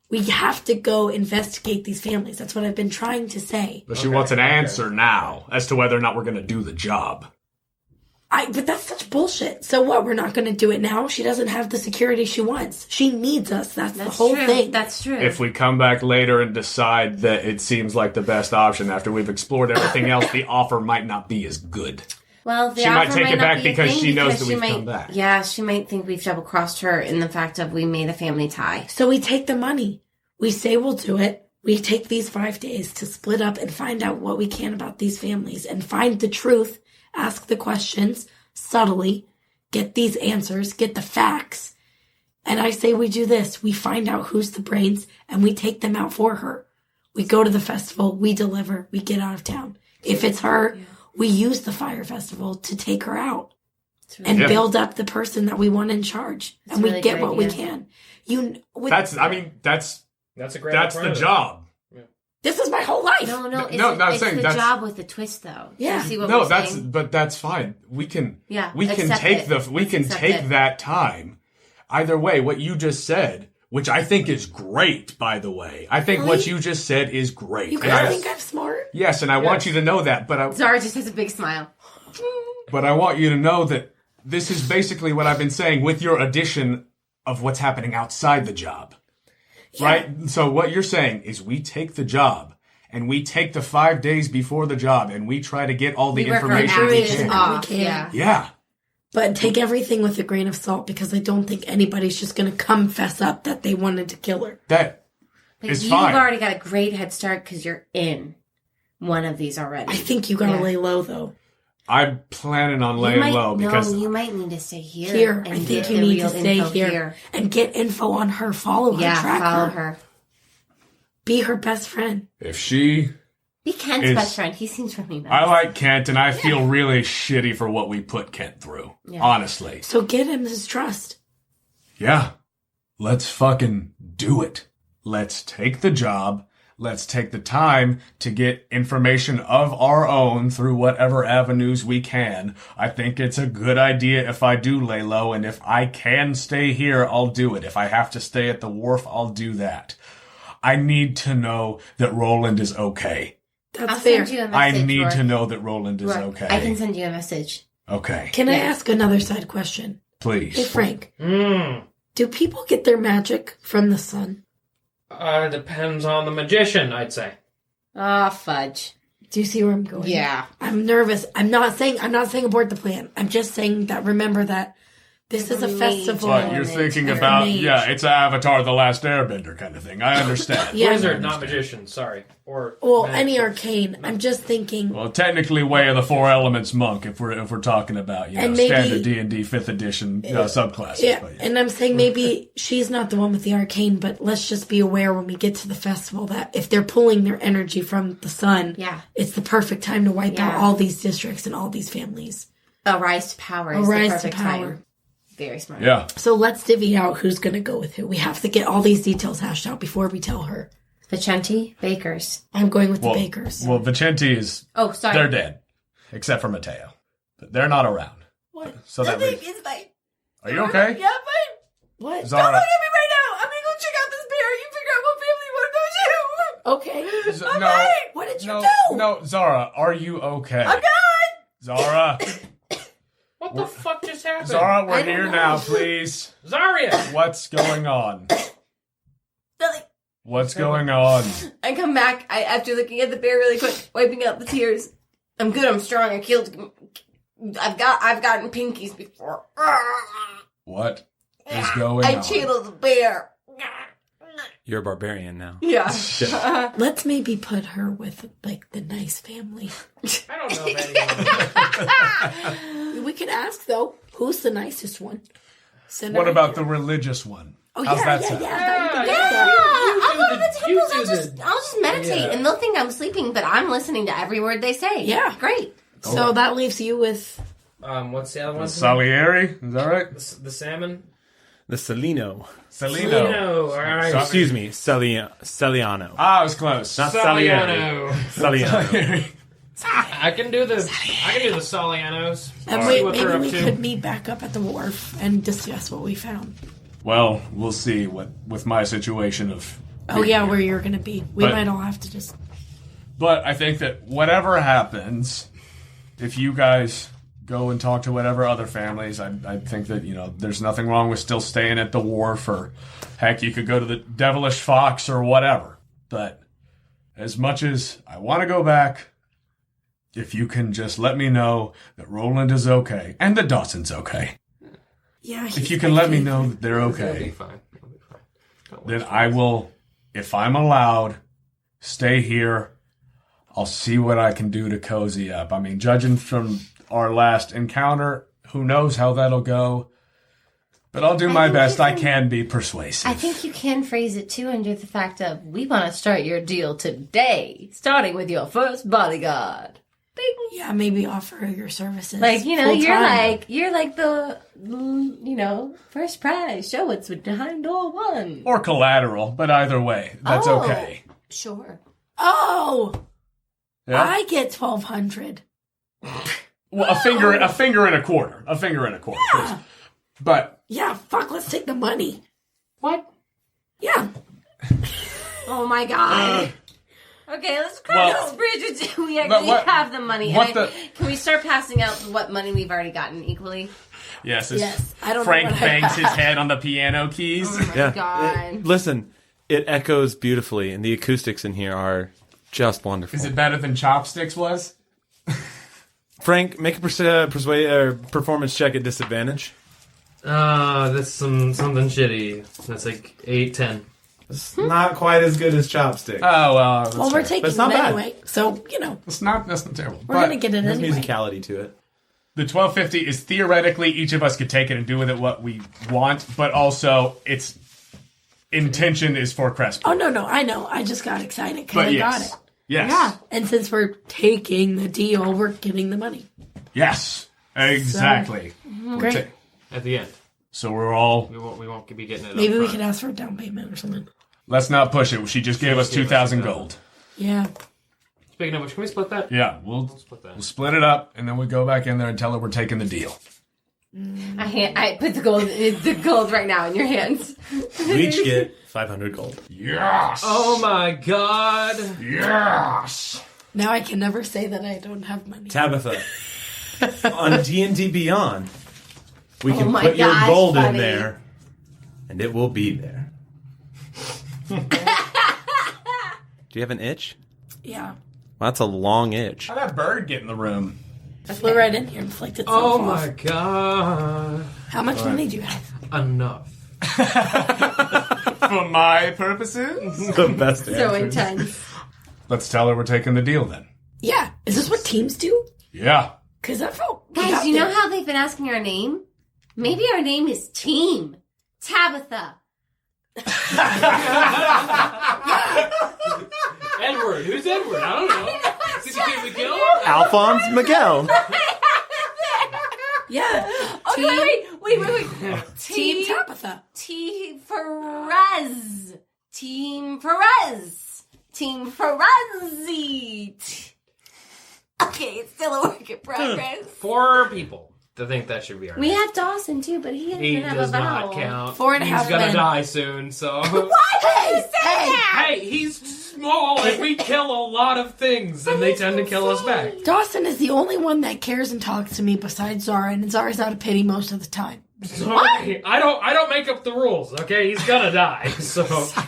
We have to go investigate these families. That's what I've been trying to say. But she wants an answer now as to whether or not we're going to do the job. But that's such bullshit. So what? We're not going to do it now? She doesn't have the security she wants. She needs us. That's the whole thing. That's true. If we come back later and decide that it seems like the best option after we've explored everything else, the offer might not be as good. Well, she might take it back because she knows that we've come back. Yeah, she might think we've double-crossed her in the fact of we made a family tie. So we take the money. We say we'll do it. We take these 5 days to split up and find out what we can about these families and find the truth, ask the questions subtly, get these answers, get the facts. And I say we do this. We find out who's the brains and we take them out for her. We go to the festival. We deliver. We get out of town. If it's her... Yeah. We use the fire festival to take her out and build up the person that we want in charge, and we get what we can. That's a great. That's the job. Yeah. This is my whole life. It's the job with the twist, though. Yeah. But that's fine. We can take that time. Either way, what you just said which I think is great, by the way. I think what you just said is great. You guys think I'm smart? Yes, and I want you to know that, but Zara just has a big smile. But I want you to know that this is basically what I've been saying with your addition of what's happening outside the job. Yeah. Right? So what you're saying is we take the job and we take the 5 days before the job and we try to get all the information we can. Yeah. But take everything with a grain of salt because I don't think anybody's just going to come fess up that they wanted to kill her. That is fine. You've already got a great head start because you're in one of these already. I think you got to lay low, though. I'm planning on laying low because... No, you might need to stay here. Here. I think you need to stay here. And get info on her. Follow her. Track follow her. Be her best friend. If she... Be Kent's best friend. He seems really nice. I like Kent, and I feel really shitty for what we put Kent through. Yeah. Honestly. So get him his trust. Yeah. Let's fucking do it. Let's take the job. Let's take the time to get information of our own through whatever avenues we can. I think it's a good idea if I do lay low, and if I can stay here, I'll do it. If I have to stay at the wharf, I'll do that. I need to know that Roland is okay. That's I'll fair. send you a message, I need Roarke. to know that Roland is okay. I can send you a message. Okay. Can I ask another side question? Please. Hey, Frank. Do people get their magic from the sun? Depends on the magician, I'd say. Ah, fudge. Do you see where I'm going? Yeah. I'm nervous. I'm not saying abort the plan. I'm just saying that remember that this is a festival. But you're thinking about, it's Avatar The Last Airbender kind of thing. I understand. Wizard, not magician, sorry. Or any arcane. I'm just thinking. Well, technically Way of the Four Elements monk if we're talking about, standard D&D 5th edition subclasses. Yeah, and I'm saying maybe she's not the one with the arcane, but let's just be aware when we get to the festival that if they're pulling their energy from the sun, it's the perfect time to wipe out all these districts and all these families. A rise to power is the perfect time. Very smart. Yeah. So let's divvy out who's going to go with who. We have to get all these details hashed out before we tell her. Vicente, Bakers. I'm going with the Bakers. Well, Vicente is... Oh, sorry. They're dead. Except for Mateo. But they're not around. What? So that Nothing. It's fine. Are you okay? Yeah, fine. What? Zara. Don't look at me right now. I'm going to go check out this bear. You figure out what family you want to go to. Okay. No. What did you do? No, Zara, are you okay? I'm good. Zara. What the fuck just happened? Zara, we're here now, please. Zarya! What's going on? Nothing. What's going on? I come back after looking at the bear really quick, wiping out the tears. I'm good. I'm strong. I killed. I've gotten pinkies before. What is going on? I channeled the bear. You're a barbarian now. Yeah. Let's maybe put her with, the nice family. I don't know of anyone. We could ask, though, who's the nicest one? What about the religious one? Oh, how's that sound? I'll just meditate, and they'll think I'm sleeping, but I'm listening to every word they say. Yeah. Great. Cool. So that leaves you with... what's the other one? Salieri? Is that right? The salmon? The Salino. Salino. All right. Excuse me, Saliano. I was close. Not Salieri. Saliano. I can do the Salianos. And maybe we could meet back up at the wharf and discuss what we found. Well, we'll see with my situation of... Oh, yeah, where you're going to be. We might all have to just... But I think that whatever happens, if you guys go and talk to whatever other families, I think that, there's nothing wrong with still staying at the wharf, or heck, you could go to the Devilish Fox or whatever. But as much as I want to go back, if you can just let me know that Roland is okay and that Dawson's okay. Yeah. If you can let me know that they're It'll okay, be fine. then I will, if I'm allowed, stay here. I'll see what I can do to cozy up. I mean, judging from our last encounter, who knows how that'll go. But I'll do my best. I can be persuasive. I think you can phrase it, too, under the fact of, we want to start your deal today, starting with your first bodyguard. Bing. Yeah, maybe offer your services. You're like the, first prize. Show what's behind door one. Or collateral, but either way, that's okay. Sure. Oh! Yeah? I get 1,200. Well, a finger and a quarter. A finger and a quarter. Yeah. But... Yeah, fuck, let's take the money. What? Oh my god. Okay, let's cross this bridge until we actually have the money. Can we start passing out what money we've already gotten equally? Yes. I don't Frank know what bangs his head on the piano keys. Oh my god. Listen, it echoes beautifully, and the acoustics in here are just wonderful. Is it better than Chopsticks was? Frank, make a performance check at disadvantage. That's something shitty. That's like 8, 10. It's not quite as good as Chopsticks. Oh, well. That's Well, we're taking it's not them bad. anyway, so, That's not terrible. we're going to get it There's anyway. musicality to it. The 1250 is theoretically each of us could take it and do with it what we want, but also its intention is for Crestpoint. Oh, no, I know. I just got excited because But I got yes. it. Yes. Yeah, and since we're taking the deal, we're getting the money. Yes. Exactly. Great. At the end. So we're all... We won't be getting it Maybe up we front. could ask for a down payment or something. Let's not push it. She just gave us 2,000 gold. Yeah. Speaking of which, can we split that? Yeah, we'll Split that. split it up, and then we go back in there and tell her we're taking the deal. I put the gold right now in your hands. We each get 500 gold. Yes! Oh my god! Yes! Now I can never say that I don't have money. Tabitha, on D&D Beyond, we can my put your gosh, gold in buddy. there, and it will be there. Do you have an itch? Yeah. Well, that's a long itch. How'd that bird get in the room? I flew right in here and flicked itself Oh off. my god! How much money do you have? Enough. For my purposes? The best So intense. Let's tell her we're taking the deal then. Yeah. Is this what teams do? Yeah. Because that felt... Guys, you know how they've been asking our name? Maybe our name is Team Tabitha. Edward. Who's Edward? I don't know. Did you get Miguel? Alphonse Miguel. Yeah. Okay, wait. Team Tabitha. Team Perez. Team Perez. Team Perez. Okay, it's still a work in progress. 4 people to think that should be our We name. have Dawson too, but he doesn't He have does a vowel. not count. 4.5 He's gonna men. die soon, so... Why? Hey, Hey, he's small and we kill a lot of things and they tend to kill us back. Dawson is the only one that cares and talks to me besides Zara, and Zara's out of pity most of the time. Sorry. I don't make up the rules, okay? He's gonna die, so...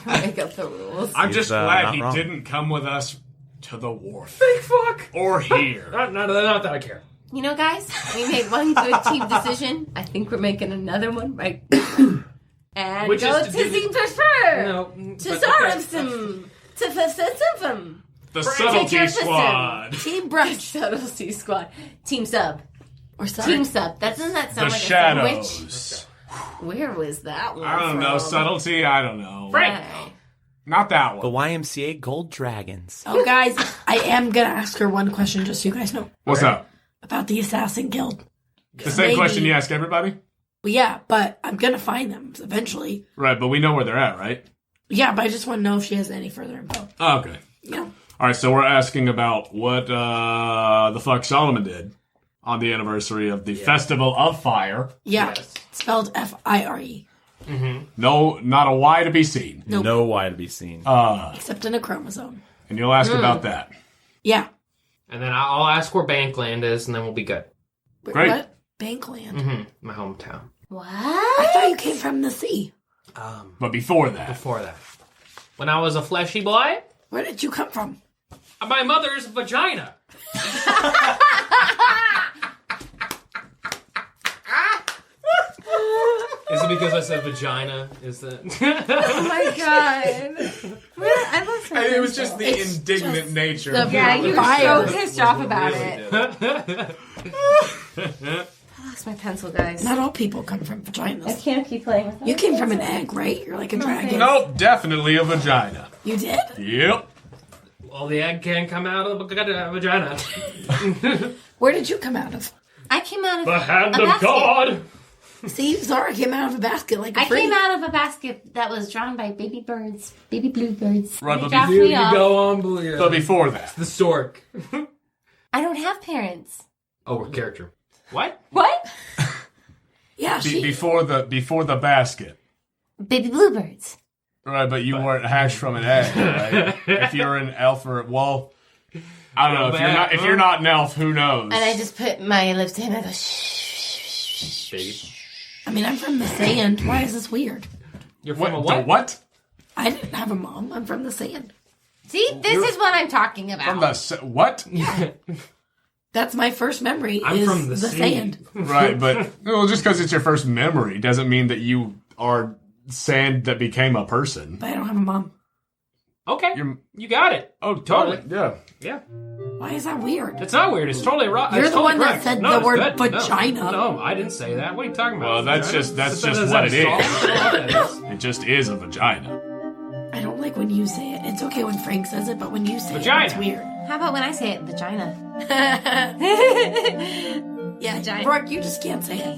Make up the rules. I'm He's, just not glad he wrong. didn't come with us to the wharf. Big fuck! Or here. Not that I care. You know, guys, we made one good team decision. I think we're making another one right. And Which go is to to do the- Team Prefer. No, To but Zarabsum. To Fasisum. The Take Subtlety your Squad. Team Brush. Subtlety Squad. Team Sub. Or sorry. Team Sub. Doesn't that sound The like Shadows. a sandwich? Where was that one I don't know. from? Subtlety? I don't know. Frank! Right. Not that The one. YMCA Gold Dragons. Oh, guys, I am going to ask her one question just so you guys know. What's up? About the Assassin Guild. The same Maybe- question you ask everybody? Well, yeah, but I'm going to find them eventually. Right, but we know where they're at, right? Yeah, but I just want to know if she has any further info. Oh, okay. Yeah. All right, so we're asking about what the fuck Solomon did on the anniversary of the Festival of Fire. Yeah. Spelled F-I-R-E. No, not a Y to be seen. Nope. No Y to be seen. Except in a chromosome. And you'll ask about that. Yeah. And then I'll ask where Bankland is and then we'll be good. Wait, Great. what? Bankland. My hometown. What? I thought you came from the sea. But before that, Before that. When I was a fleshy boy, Where did you come from? my mother's vagina. Is it because I said vagina? Is that... Oh my god. I lost my it was just the It's indignant just nature. the- of Yeah, it. you were Fire. so pissed off about Really it. I lost my pencil, guys. Not all people come from I vaginas. can't keep playing with You came from an egg, right? You're like a dragon. Nope, definitely a vagina. You did? Yep. Well, the egg can come out of a vagina. Where did you come out of? I came out of The hand a of basket. God. See, Zara came out of a basket like a I free. came out of a basket that was drawn by baby birds, baby bluebirds. Right, They but dropped You me off. go on, Booyah. But before that, The stork. I don't have parents. Oh, we're character. What? What? Yeah, she. before the basket. Baby bluebirds. Right, but you weren't hatched from an egg, right? If you're an elf or I don't know. If you're not an elf, who knows? And I just put my lips to him and I go, shh. Baby. I mean, I'm from the sand. Why is this weird? You're from The what? I didn't have a mom. I'm from the sand. See, this is what I'm talking about. From the what? That's my first memory. I'm is from the sand. Right, but just because it's your first memory doesn't mean that you are sand that became a person. But I don't have a mom. Okay, you got it. Oh, Totally. Yeah. Yeah. Why is that weird? It's not weird. It's totally right. You're It's the totally one that correct. said No, the it's word good. vagina. No, I didn't say that. What are you talking about? Well, that's Vagina? just Is what it that a is. song? I don't know what that is. It just is a vagina. I don't like when you say it. It's okay when Frank says it, but when you say Vagina. it, it's weird. How about when I say it, vagina? Yeah, Vagina. Brooke, you just can't say it.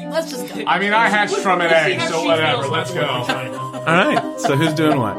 Let's just go. I mean, I hatched from an egg, so whatever. Let's go. All right. So who's doing what?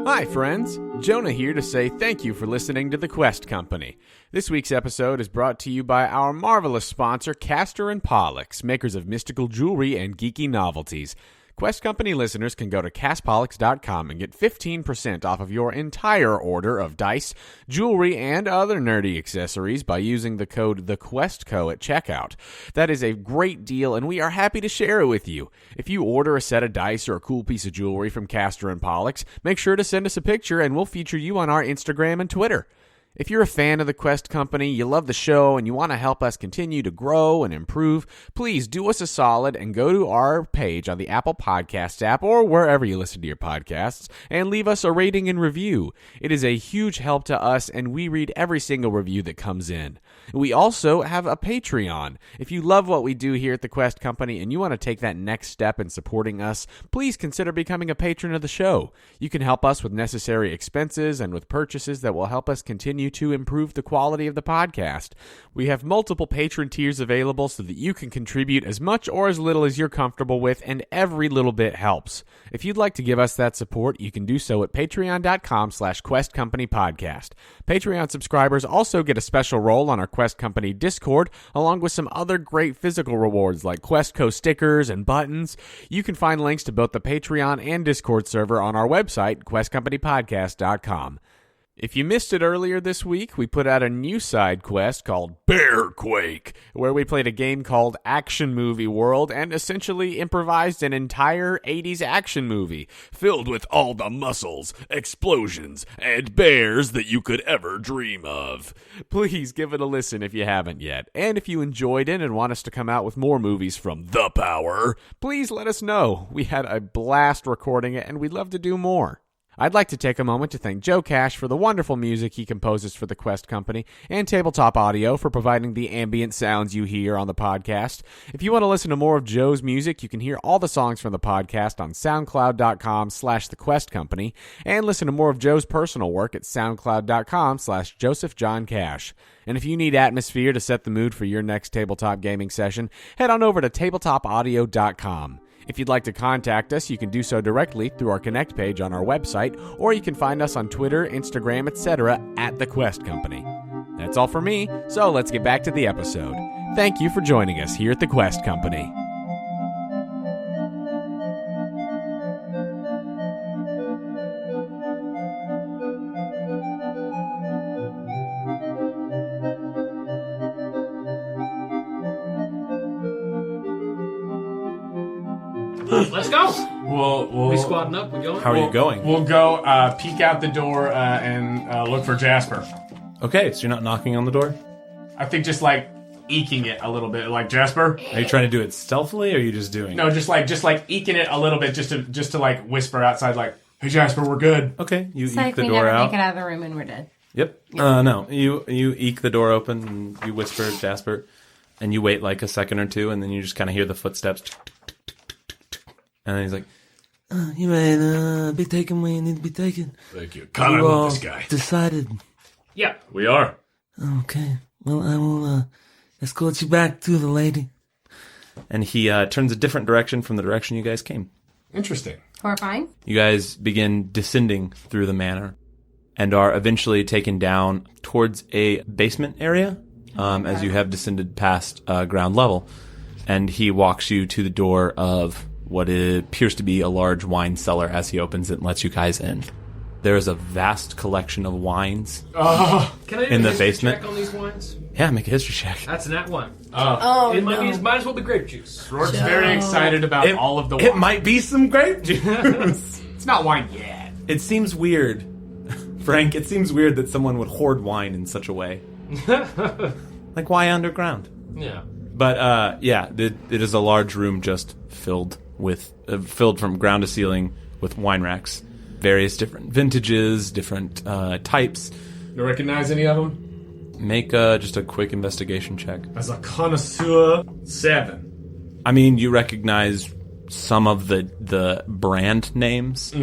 Hi, friends. Jonah here to say thank you for listening to The Quest Company. This week's episode is brought to you by our marvelous sponsor, Castor & Pollux, makers of mystical jewelry and geeky novelties. Quest Company listeners can go to CastPollux.com and get 15% off of your entire order of dice, jewelry, and other nerdy accessories by using the code TheQuestCo at checkout. That is a great deal, and we are happy to share it with you. If you order a set of dice or a cool piece of jewelry from Castor & Pollux, make sure to send us a picture, and we'll feature you on our Instagram and Twitter. If you're a fan of the Quest Company, you love the show, and you want to help us continue to grow and improve, please do us a solid and go to our page on the Apple Podcasts app or wherever you listen to your podcasts and leave us a rating and review. It is a huge help to us, and we read every single review that comes in. We also have a Patreon. If you love what we do here at the Quest Company and you want to take that next step in supporting us, please consider becoming a patron of the show. You can help us with necessary expenses and with purchases that will help us continue to improve the quality of the podcast. We have multiple patron tiers available so that you can contribute as much or as little as you're comfortable with, and every little bit helps. If you'd like to give us that support, you can do so at patreon.com/questcompanypodcast. Patreon subscribers also get a special role on our Quest Company Discord, along with some other great physical rewards like QuestCo stickers and buttons. You can find links to both the Patreon and Discord server on our website, questcompanypodcast.com. If you missed it earlier this week, we put out a new side quest called Bearquake, where we played a game called Action Movie World and essentially improvised an entire 80s action movie filled with all the muscles, explosions, and bears that you could ever dream of. Please give it a listen if you haven't yet. And if you enjoyed it and want us to come out with more movies from The Power, please let us know. We had a blast recording it, and we'd love to do more. I'd like to take a moment to thank Joe Cash for the wonderful music he composes for the Quest Company, and Tabletop Audio for providing the ambient sounds you hear on the podcast. If you want to listen to more of Joe's music, you can hear all the songs from the podcast on soundcloud.com/thequestcompany, and listen to more of Joe's personal work at soundcloud.com/josephjohncash. And if you need atmosphere to set the mood for your next tabletop gaming session, head on over to tabletopaudio.com. If you'd like to contact us, you can do so directly through our Connect page on our website, or you can find us on Twitter, Instagram, etc. at The Quest Company. That's all for me, so let's get back to the episode. Thank you for joining us here at The Quest Company. Let's go. We'll We squatting up. We going. How are you going? We'll go peek out the door and look for Jasper. Okay, so you're not knocking on the door? I think just like eking it a little bit, like Jasper. Are you trying to do it stealthily, or are you just doing No, it? just like eking it a little bit, just to like whisper outside, like, "Hey Jasper, we're good." Okay, you It's like eke the we door never out. make it out of the room and we're dead. Yep. No, you eke the door open, and you whisper Jasper, and you wait like a second or two, and then you just kind of hear the footsteps. And then he's like, you may be taken where you need to be taken. Thank you. God, I You love all this guy. decided. Yeah. We are. Okay. Well, I will escort you back to the lady. and he turns a different direction from the direction you guys came. Interesting. Horrifying. You guys begin descending through the manor and are eventually taken down towards a basement area as you have descended past ground level. And he walks you to the door of what appears to be a large wine cellar as he opens it and lets you guys in. There is a vast collection of wines Can I do in a the history basement. check on these wines? Yeah, make a history check. That's not one. Oh, Might as well be grape juice. Rourke's very excited about all of the wine. It might be some grape juice. It's not wine yet. It seems weird, Frank. It seems weird that someone would hoard wine in such a way. Like, why underground? Yeah. But it is a large room just filled from ground to ceiling with wine racks, various different vintages, different types. You recognize any of them? Make just a quick investigation check. As a connoisseur, 7. I mean, you recognize some of the brand names,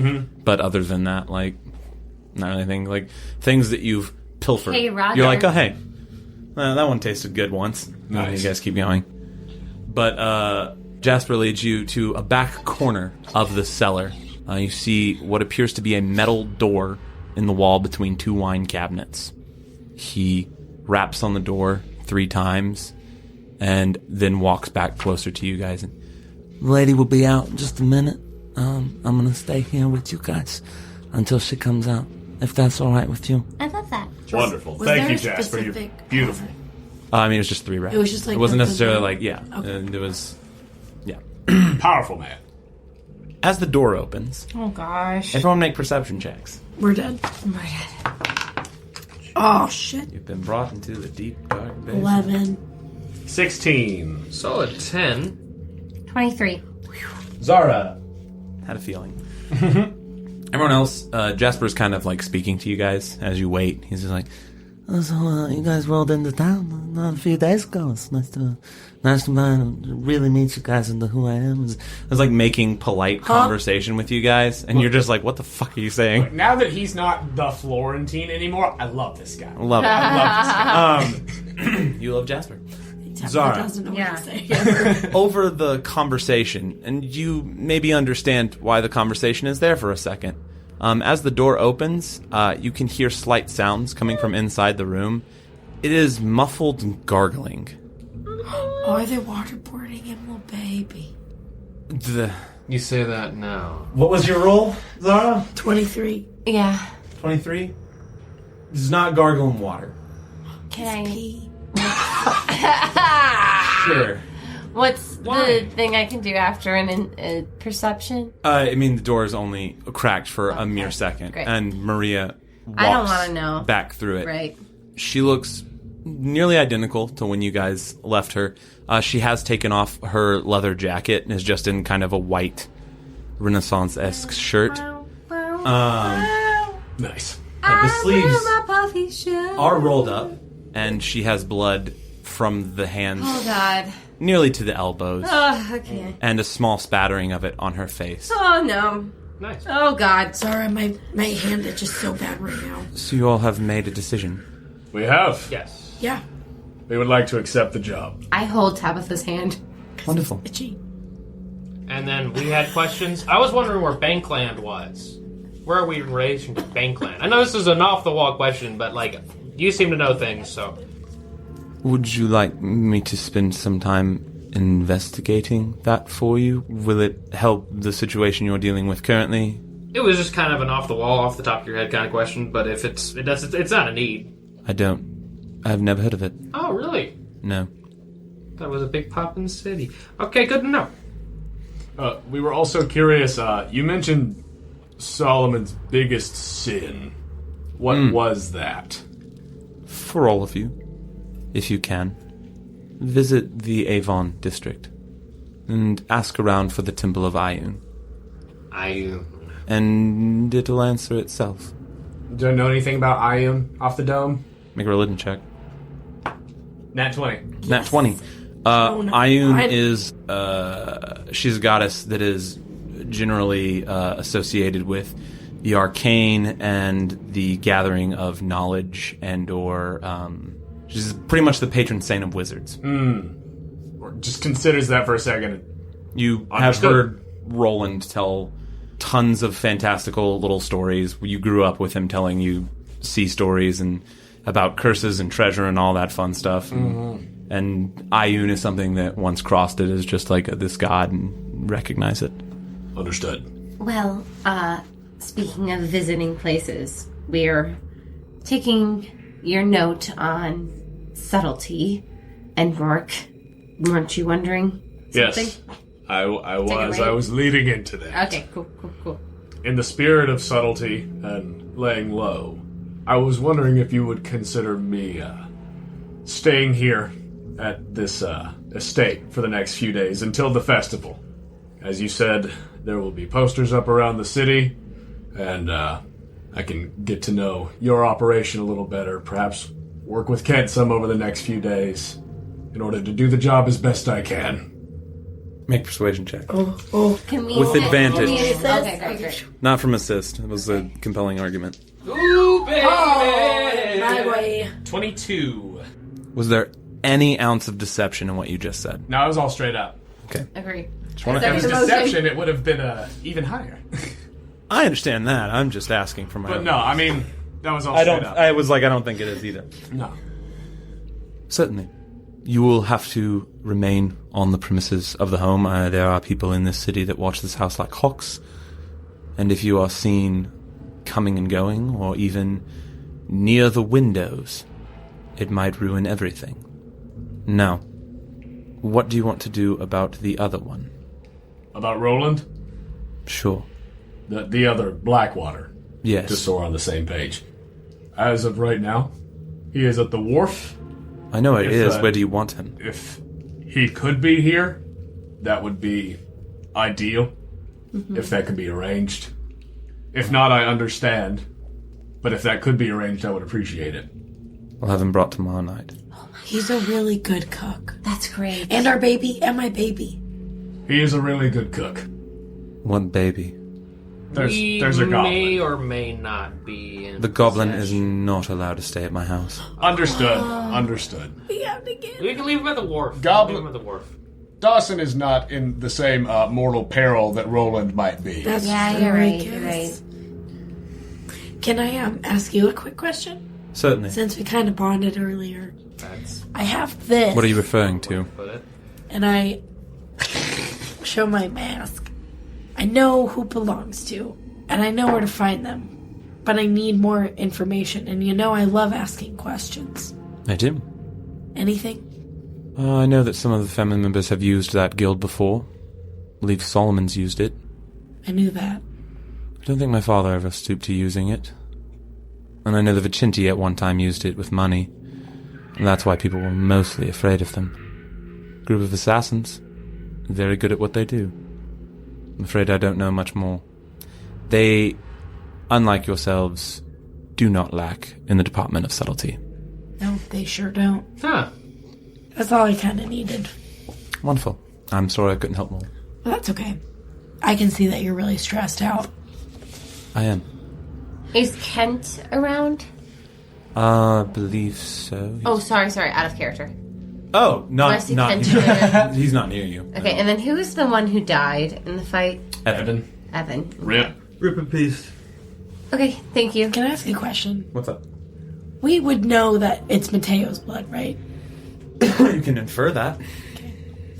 but other than that, like, not anything. Like, things that you've pilfered. Hey, Roger. You're like, oh, hey, that one tasted good once. Nice. You guys keep going. But Jasper leads you to a back corner of the cellar. You see what appears to be a metal door in the wall between 2 wine cabinets. He raps on the door 3 times and then walks back closer to you guys. The lady will be out in just a minute. I'm gonna stay here with you guys until she comes out, if that's all right with you. I love that. Wonderful. Was Thank there you, a Jasper. You're specific- beautiful. I mean, it was just 3 raps. It was just like it wasn't the- necessarily like, yeah. Okay. And it was, yeah. Powerful man. As the door opens, Oh, gosh. everyone make perception checks. We're dead. Oh, my God. Oh, shit. You've been brought into the deep, dark basement. 11. 16. Solid 10. 23. Zara. Had a feeling. Everyone else, Jasper's kind of like speaking to you guys as you wait. He's just like, So, you guys rolled into town not a few days ago. It's nice to really meet you guys into who I am. I was like making polite conversation with you guys, and you're just like, what the fuck are you saying? Now that he's not the Florentine anymore, I love this guy. Love it. I love this guy. You love Jasper. Zara. Doesn't know Yeah. what to say. Over the conversation, and you maybe understand why the conversation is there for a second. As the door opens, you can hear slight sounds coming from inside the room. It is muffled and gargling. Oh, are they waterboarding him, little baby? You say that now. What was your roll, Zara? 23. Yeah. 23? This is not gargling water. Can I... Pee. Sure. What's the thing I can do after an perception? I mean, the door is only cracked for a mere second, Great. and Maria walks I don't wanna know. back through it. Right. She looks nearly identical to when you guys left her. She has taken off her leather jacket and is just in kind of a white Renaissance-esque shirt. Nice. The sleeves my puffy shirt. are rolled up, and she has blood from the hands Oh, God. nearly to the elbows, Oh, okay. and a small spattering of it on her face. Oh, no. Nice. Oh, God. Sorry, my hand is just so bad right now. So you all have made a decision. We have. Yes. Yeah. We would like to accept the job. I hold Tabitha's hand. Wonderful. Itchy. And then we had questions. I was wondering where Bankland was. Where are we in relation to Bankland? I know this is an off-the-wall question, but, like, you seem to know things, so... Would you like me to spend some time investigating that for you? Will it help the situation you're dealing with currently? It was just kind of an off-the-wall, off-the-top-of-your-head kind of question, but if it's not a need. I've never heard of it. Oh, really? No. That was a big poppin' city. Okay, good to know. We were also curious, you mentioned Solomon's biggest sin. What was that? For all of you, if you can, visit the Avon district and ask around for the Temple of Ayun, and it'll answer itself. Do I know anything about Ayun off the dome? Make a religion check. Nat 20. Nat 20. Ayun is she's a goddess that is generally associated with the arcane and the gathering of knowledge, and or she's pretty much the patron saint of wizards. Or just considers that for a second. You have Understood. heard Roland tell tons of fantastical little stories. You grew up with him telling you sea stories and about curses and treasure and all that fun stuff. And Ayun is something that once crossed it as just like this god and recognize it. Understood. Well, speaking of visiting places, we're taking your note on subtlety and Roarke. Weren't you wondering something? Yes, I was. away. I was leading into that. Okay, cool. In the spirit of subtlety and laying low, I was wondering if you would consider me staying here at this estate for the next few days until the festival. As you said, there will be posters up around the city, and I can get to know your operation a little better, perhaps work with Kent some over the next few days in order to do the job as best I can. Make persuasion check. Can we With advantage. Okay, great. Not from assist. It was a compelling argument. Ooh, baby! My way. 22. Was there any ounce of deception in what you just said? No, it was all straight up. Agree. If it was deception, it would have been even higher. I understand that. I'm just asking for my But own. no, I mean, that was all I straight don't. up. I was like, I don't think it is either. No. Certainly. You will have to remain on the premises of the home. There are people in this city that watch this house like hawks. And if you are seen coming and going, or even near the windows, it might ruin everything. Now, what do you want to do about the other one? About Roland? Sure. The other Blackwater. Yes. Just so we're on the same page. As of right now, he is at the wharf. I know it If, is. Where do you want him? If he could be here, that would be ideal. If that could be arranged. If not, I understand. But if that could be arranged, I would appreciate it. I'll have him brought tomorrow night. He's a really good cook. That's great. And our baby, and my baby. He is a really good cook. What baby? There's a goblin. May or may not be in The goblin is possession. not allowed to stay at my house. Understood. We have to get We can leave him at the wharf. Goblin- Leave him at the wharf. Dawson is not in the same mortal peril that Roland might be. That's Yeah, true, you're I right. guess. You're right. Can I ask you a quick question? Certainly. Since we kind of bonded earlier. That's I have this. What are you referring to? put it. And I show my mask. I know who it belongs to, and I know where to find them. But I need more information, and you know I love asking questions. I do. Anything? I know that some of the family members have used that guild before. I believe Solomon's used it. I knew that. I don't think my father ever stooped to using it. And I know the Vicinti at one time used it with money. And that's why people were mostly afraid of them. Group of assassins. Very good at what they do. I'm afraid I don't know much more. They, unlike yourselves, do not lack in the department of subtlety. No, they sure don't. Huh. That's all I kind of needed. Wonderful. I'm sorry I couldn't help more. But that's okay. I can see that you're really stressed out. I am. Is Kent around? I believe so. Oh, sorry, out of character. Oh, Do I not, see not, Kent? he's not near you. Okay, and then who is the one who died in the fight? Evan. Evan. Rip. Rip in peace. Okay, thank you. Can I ask you a question? What's up? We would know that it's Mateo's blood, right? You can infer that.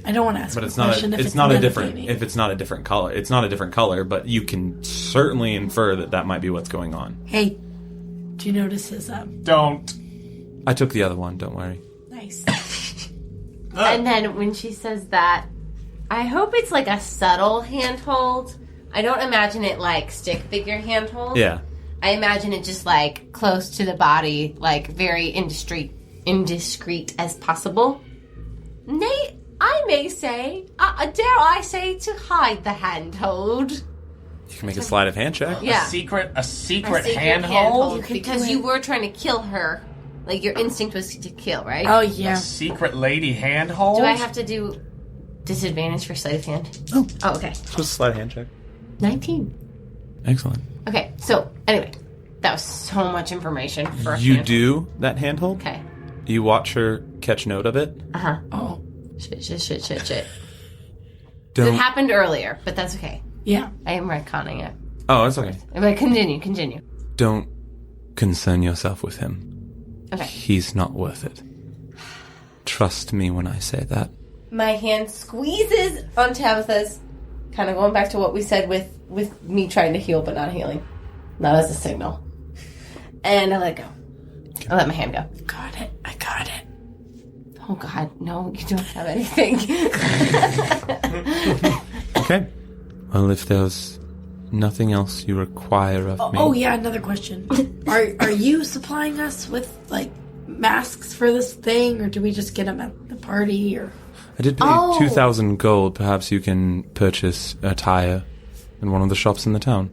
I don't want to ask But a it's not question a, if it's not a another different baby. if it's not a different color. It's not a different color, but you can certainly infer that that might be what's going on. Hey, do you notice his, Don't. I took the other one, don't worry. nice. And then when she says that, I hope it's like a subtle handhold. I don't imagine it like stick figure handhold. Yeah. I imagine it just like close to the body, like very indiscreet as possible. Nay, I may say, dare I say, to hide the handhold. You can make a sleight of hand check. Yeah. A secret A secret handhold? You could because do you it. were trying to kill her. Like your instinct was to kill, right? Oh, yeah. Secret lady handhold? Do I have to do disadvantage for sleight of hand? Oh, okay. Just a sleight of hand check. 19. Excellent. Okay, so anyway, that was so much information for a You handhold. do that handhold. Okay. You watch her catch note of it. Uh-huh. Oh, Shit. It Don't happened earlier, but that's okay. Yeah. I am retconning it. Oh, it's okay. But continue. Don't concern yourself with him. Okay. He's not worth it. Trust me when I say that. My hand squeezes on Tabitha's, kind of going back to what we said with me trying to heal but not healing. Not as a signal. And I let go. I let my hand go. I got it. Oh, God, no, you don't have anything. Okay. Well, if there's nothing else you require of me... Oh, yeah, another question. Are you supplying us with, like, masks for this thing, or do we just get them at the party, or... I did pay 2,000 gold. Perhaps you can purchase attire in one of the shops in the town.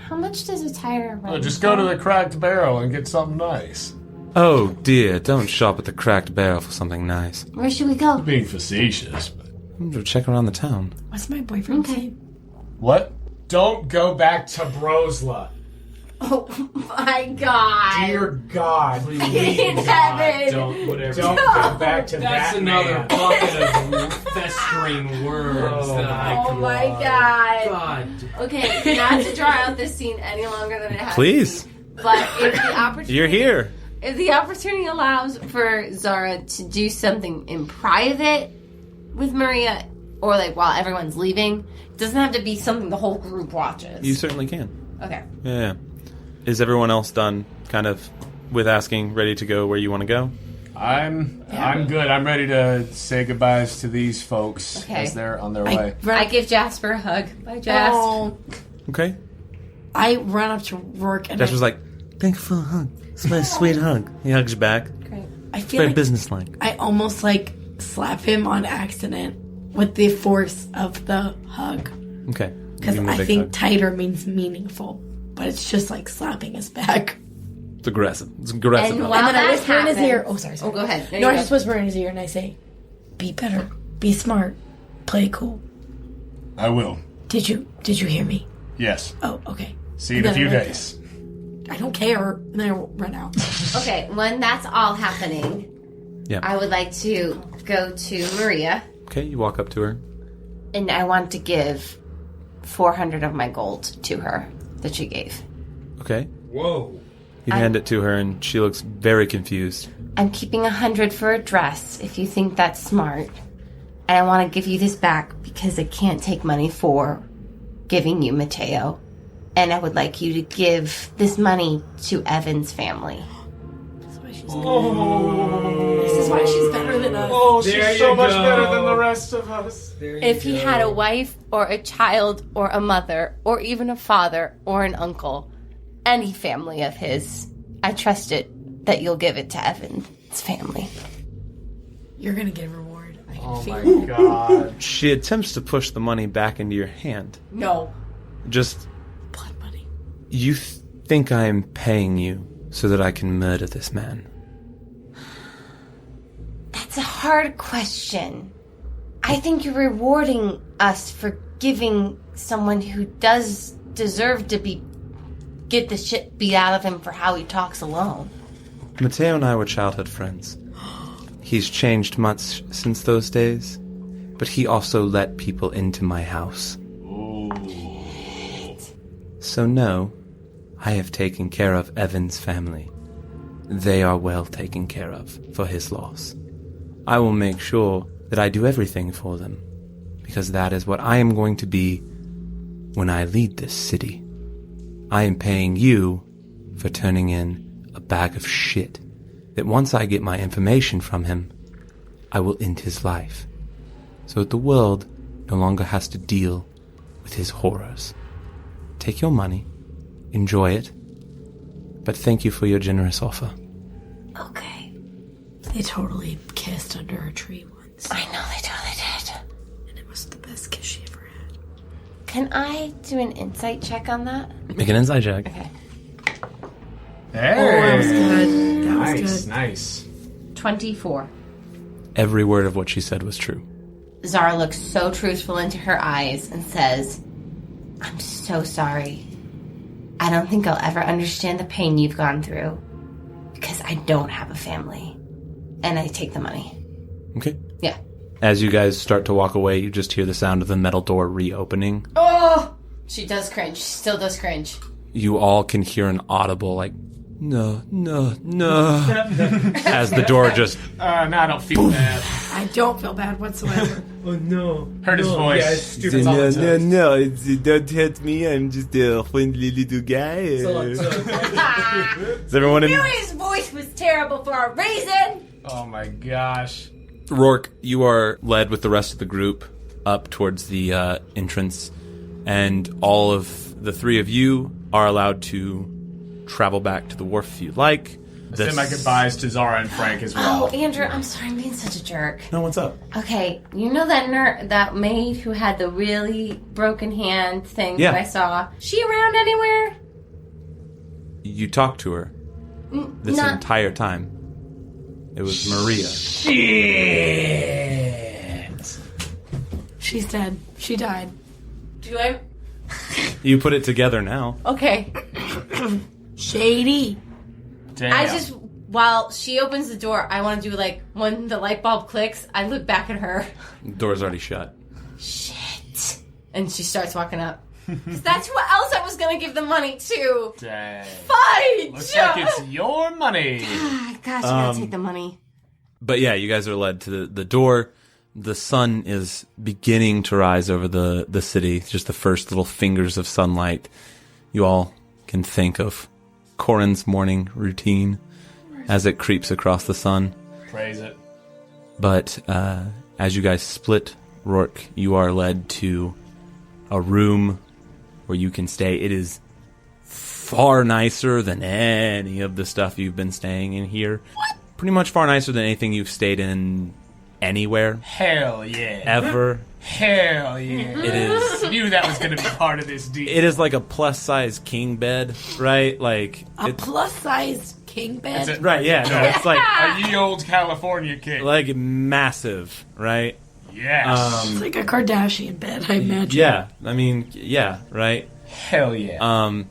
How much does a tire run? Well, just go to the Cracked Barrel and get something nice. Oh, dear. Don't shop at the Cracked Barrel for something nice. Where should we go? Being facetious, but... I'm going to check around the town. What's my boyfriend's name? What? Don't go back to Brosla. Oh, my God. Dear God. In heaven. Don't go back to That's that another man. bucket of festering words that I Oh, could my God. God. Okay, not to draw out this scene any longer than it has Please. to be, but if the opportunity... You're here. If the opportunity allows for Zara to do something in private with Maria, or like while everyone's leaving, it doesn't have to be something the whole group watches. You certainly can. Okay. Yeah. Is everyone else done kind of with asking, ready to go where you want to go? I'm good. I'm ready to say goodbyes to these folks Okay. as they're on their way. I give Jasper a hug. Bye, Jas. Oh, Okay. I run up to Roarke and Josh was like, Thank you for the hug. It's my sweet hug. He hugs you back. Great. I feel Very like businesslike. I almost like slap him on accident with the force of the hug. okay. Because Give him a I big think hug. tighter means meaningful, but it's just like slapping his back. It's aggressive. It's aggressive. And hug. while And then I that whisper in his happens- ear. Oh, sorry. Oh, go ahead. No, I just whisper in his ear and I say, "Be better. Be smart. Play cool." I will. Did you hear me? Yes. Oh, okay. See you in a And few then I days. I don't care. And then I run out. Okay, when that's all happening, Yeah. I would like to go to Maria, Okay, you walk up to her. and I want to give 400 of my gold to her that she gave. Okay. Whoa. You hand it to her, and she looks very confused. I'm keeping 100 for a dress, if you think that's smart. And I want to give you this back because I can't take money for giving you Mateo. And I would like you to give this money to Evan's family. This is why she's better than us. Oh, There she's so you much go. better than the rest of us. If he had a wife or a child or a mother or even a father or an uncle, any family of his, I trust it that you'll give it to Evan's family. You're gonna get a reward. I can Oh feel my it. God. She attempts to push the money back into your hand. No. Just, Blood money. you think I am paying you so that I can murder this man. That's a hard question. I think you're rewarding us for giving someone who does deserve to get the shit beat out of him for how he talks alone. Mateo and I were childhood friends. He's changed much since those days, but he also let people into my house. So no, I have taken care of Evan's family. They are well taken care of for his loss. I will make sure that I do everything for them, because that is what I am going to be when I lead this city. I am paying you for turning in a bag of shit that once I get my information from him, I will end his life, so that the world no longer has to deal with his horrors. Take your money, enjoy it, but thank you for your generous offer. Okay. They totally kissed under a tree once. I know they totally did. And it was the best kiss she ever had. Can I do an insight check on that? Make an inside check. Okay. Hey. Oh, that was good. That was Nice, good. nice. 24. Every word of what she said was true. Zara looks so truthful into her eyes and says, I'm so sorry. I don't think I'll ever understand the pain you've gone through because I don't have a family. And I take the money. Okay. Yeah. As you guys start to walk away, you just hear the sound of the metal door reopening. Oh! She does cringe. She still does cringe. You all can hear an audible, like, no, no, no, as the door just... No, I don't feel bad. I don't feel bad whatsoever. Oh, no. Heard his voice. Yeah, stupid. No, don't hurt me. I'm just a friendly little guy. Is everyone in... His voice was terrible for a reason! Oh, my gosh. Roarke, you are led with the rest of the group up towards the entrance, and all of the three of you are allowed to travel back to the wharf if you'd like. Send my goodbyes to Zara and Frank as well. Oh, Andrew, I'm sorry I'm being such a jerk. No, what's up? Okay, you know that maid who had the really broken hand thing Yeah. that I saw? She around anywhere? You talked to her this Not- entire time. It was Maria. She's dead. She died. Do I? You put it together now. Okay. Shady. Damn. I just, while she opens the door, I want to do like, when the light bulb clicks, I look back at her. The door's already shut. Shit. And she starts walking up. 'Cause that's who else I was going to give the money to. Dang. Fight! Looks like it's your money. Gosh, I gotta take the money. But yeah, you guys are led to the door. The sun is beginning to rise over the city. Just the first little fingers of sunlight. You all can think of Corin's morning routine as it creeps across the sun. Praise it. But as you guys split, Roarke, you are led to a room where you can stay. It is far nicer than any of the stuff you've been staying in here. What? Pretty much far nicer than anything you've stayed in anywhere. Hell yeah. Ever. Hell yeah. It is. Knew that was going to be part of this deal. It is like a plus-size king bed, right? Like A plus-sized king bed. Is it- right, yeah. No, it's like A ye old California king. like massive, right? Yes. It's like a Kardashian bed, I imagine. Yeah. I mean, yeah, right. Hell yeah.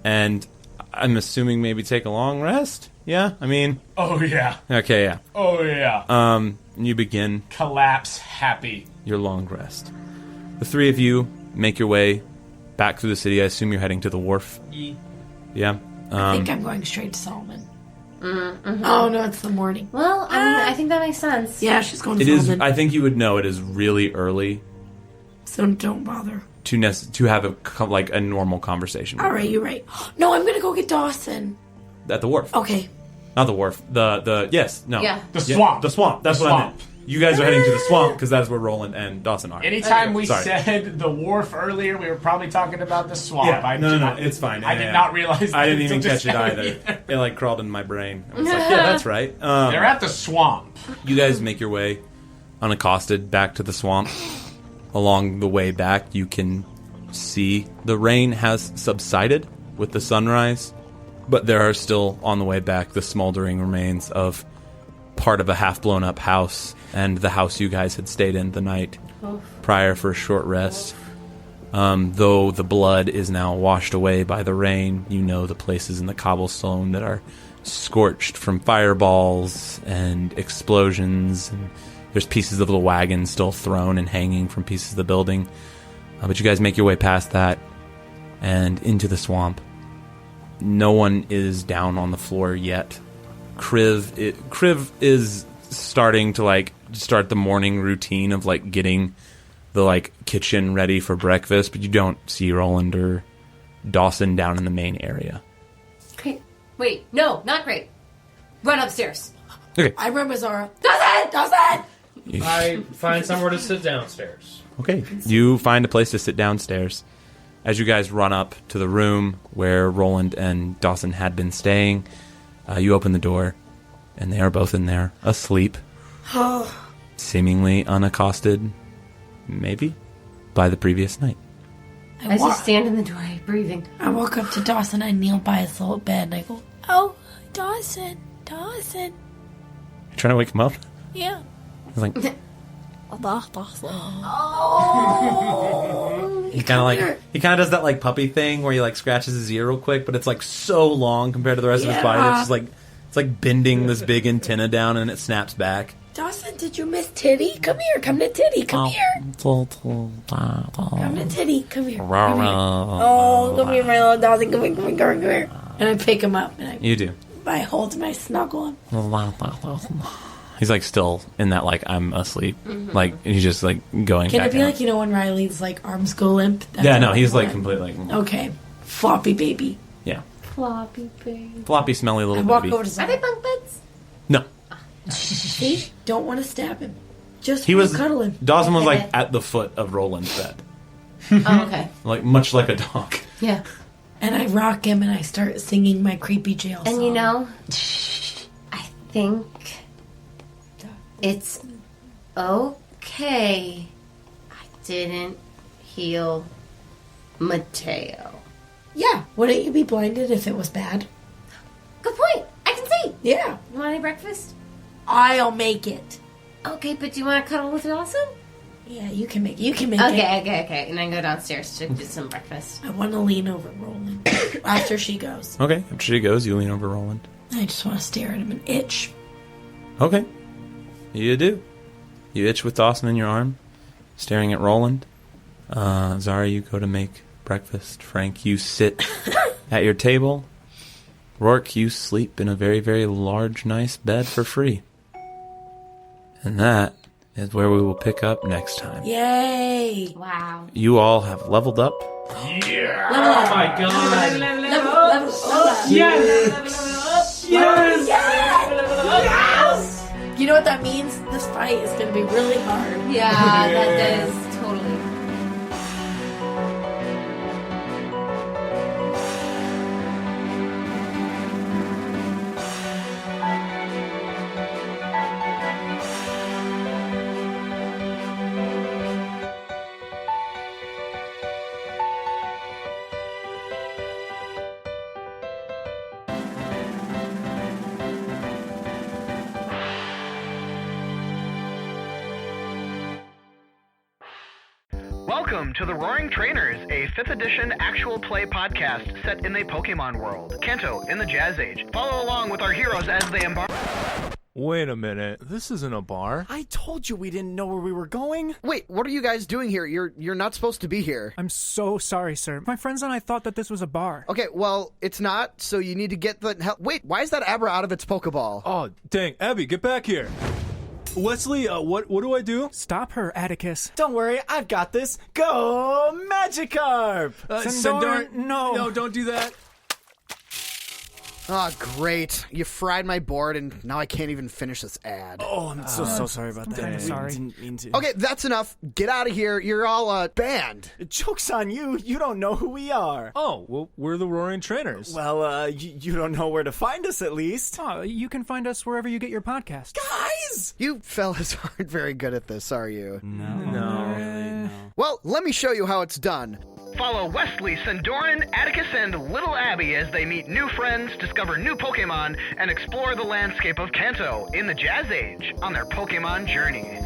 And I'm assuming maybe take a long rest. Yeah, I mean, Oh yeah. okay, yeah. Oh yeah. You begin Collapse happy. your long rest. The three of you make your way back through the city. I assume you're heading to the wharf. Yeah. I think I'm going straight to Solomon. Oh, no, it's the morning. Well, I mean, I think that makes sense. Yeah, she's going to It is. Solomon. I think you would know it is really early So don't bother. to have a normal conversation. All right, you're right. No, I'm going to go get Dawson. At the wharf. Okay. Not the wharf. The yes. No. Yeah. The swamp. The swamp. That's The what I swamp. meant. You guys are heading to the swamp because that is where Roland and Dawson are. Anytime we Sorry. said the wharf earlier, we were probably talking about the swamp. Yeah, no, it's fine. I did not realize I that didn't even until catch just it now either. It like crawled in my brain. I was like, yeah, that's right. They're at the swamp. You guys make your way unaccosted back to the swamp. Along the way back, you can see the rain has subsided with the sunrise, but there are still, on the way back, the smoldering remains of part of a half-blown up house and the house you guys had stayed in the night prior for a short rest. Though the blood is now washed away by the rain, you know the places in the cobblestone that are scorched from fireballs and explosions, and there's pieces of the wagon still thrown and hanging from pieces of the building. But you guys make your way past that and into the swamp. No one is down on the floor yet. Kriv is starting to start the morning routine of getting the kitchen ready for breakfast, but you don't see Roland or Dawson down in the main area. Okay. Wait, no, not great. Run upstairs. Okay. I run with Zara. Dawson! I find somewhere to sit downstairs. Okay. You find a place to sit downstairs. As you guys run up to the room where Roland and Dawson had been staying, you open the door, and they are both in there, asleep, seemingly unaccosted, maybe, by the previous night. I just stand in the doorway, breathing. I walk up to Dawson, I kneel by his little bed, and I go, oh, Dawson. You trying to wake him up? Yeah. He's like, Oh. he kind of does that puppy thing where he scratches his ear real quick, but it's so long compared to the rest of his body. It's just it's bending this big antenna down, and it snaps back. Dawson, did you miss Titty? Come here. Come to Titty. Come here. Come to Titty. Come here. Come here. Oh, come here, my little Dawson. Come here, come here, come here. And I pick him up. And You do. I hold him. I snuggle him. He's like still in that like I'm asleep. Like he's just like going. Can back it be out. like, when Riley's like arms go limp? That's Yeah, no, what he's I like want. completely like. Okay. Floppy baby. Yeah. Floppy baby. Floppy, smelly little I walk baby. over to Are Zara. they bunk beds? No, See? Don't want to stab him. Just he was. cuddle him. Dawson was like at the foot of Roland's bed, Oh, okay. like much like a dog. Yeah. And I rock him and I start singing my creepy jail song. And you know, I think it's okay I didn't heal Mateo. Yeah. Wouldn't you be blinded if it was bad? Good point. I can see. Yeah. You want any breakfast? I'll make it. Okay, but do you want to cuddle with Dawson? Yeah, you can make it. You can make it. Okay. And then go downstairs to do some breakfast. I want to lean over Roland after she goes. Okay, after she goes, you lean over Roland. I just want to stare at him and itch. Okay, you do. You itch with Dawson in your arm, staring at Roland. Zara, you go to make breakfast. Frank, you sit at your table. Roarke, you sleep in a very, very large, nice bed for free. And that is where we will pick up next time. Yay! Wow. You all have leveled up. Oh my god. Level up. Yes! Yes! Yes! You know what that means? This fight is going to be really hard. Yeah, that is totally. Welcome to the Roaring Trainers, a 5th edition actual play podcast set in a Pokemon world. Kanto in the Jazz Age. Follow along with our heroes as they embark. Wait a minute, this isn't a bar. I told you we didn't know where we were going. Wait, what are you guys doing here? You're not supposed to be here. I'm so sorry, sir. My friends and I thought that this was a bar. Okay, well, it's not, so you need to get the hell. Wait, why is that Abra out of its Pokeball? Oh, dang, Abby, get back here. Wesley, what do I do? Stop her, Atticus. Don't worry, I've got this. Go Magikarp! Sandor, no. No, don't do that. Oh, great. You fried my board, and now I can't even finish this ad. Oh, I'm so sorry about that. I'm sorry. Didn't mean to. Okay, that's enough. Get out of here. You're all banned. Joke's on you. You don't know who we are. Oh, well, we're the Roaring Trainers. Well, you don't know where to find us, at least. Oh, you can find us wherever you get your podcast. Guys! You fellas aren't very good at this, are you? No, really, no. Well, let me show you how it's done. Follow Wesley, Sandoran, Atticus, and Little Abby as they meet new friends, discover new Pokemon, and explore the landscape of Kanto in the Jazz Age on their Pokemon journey.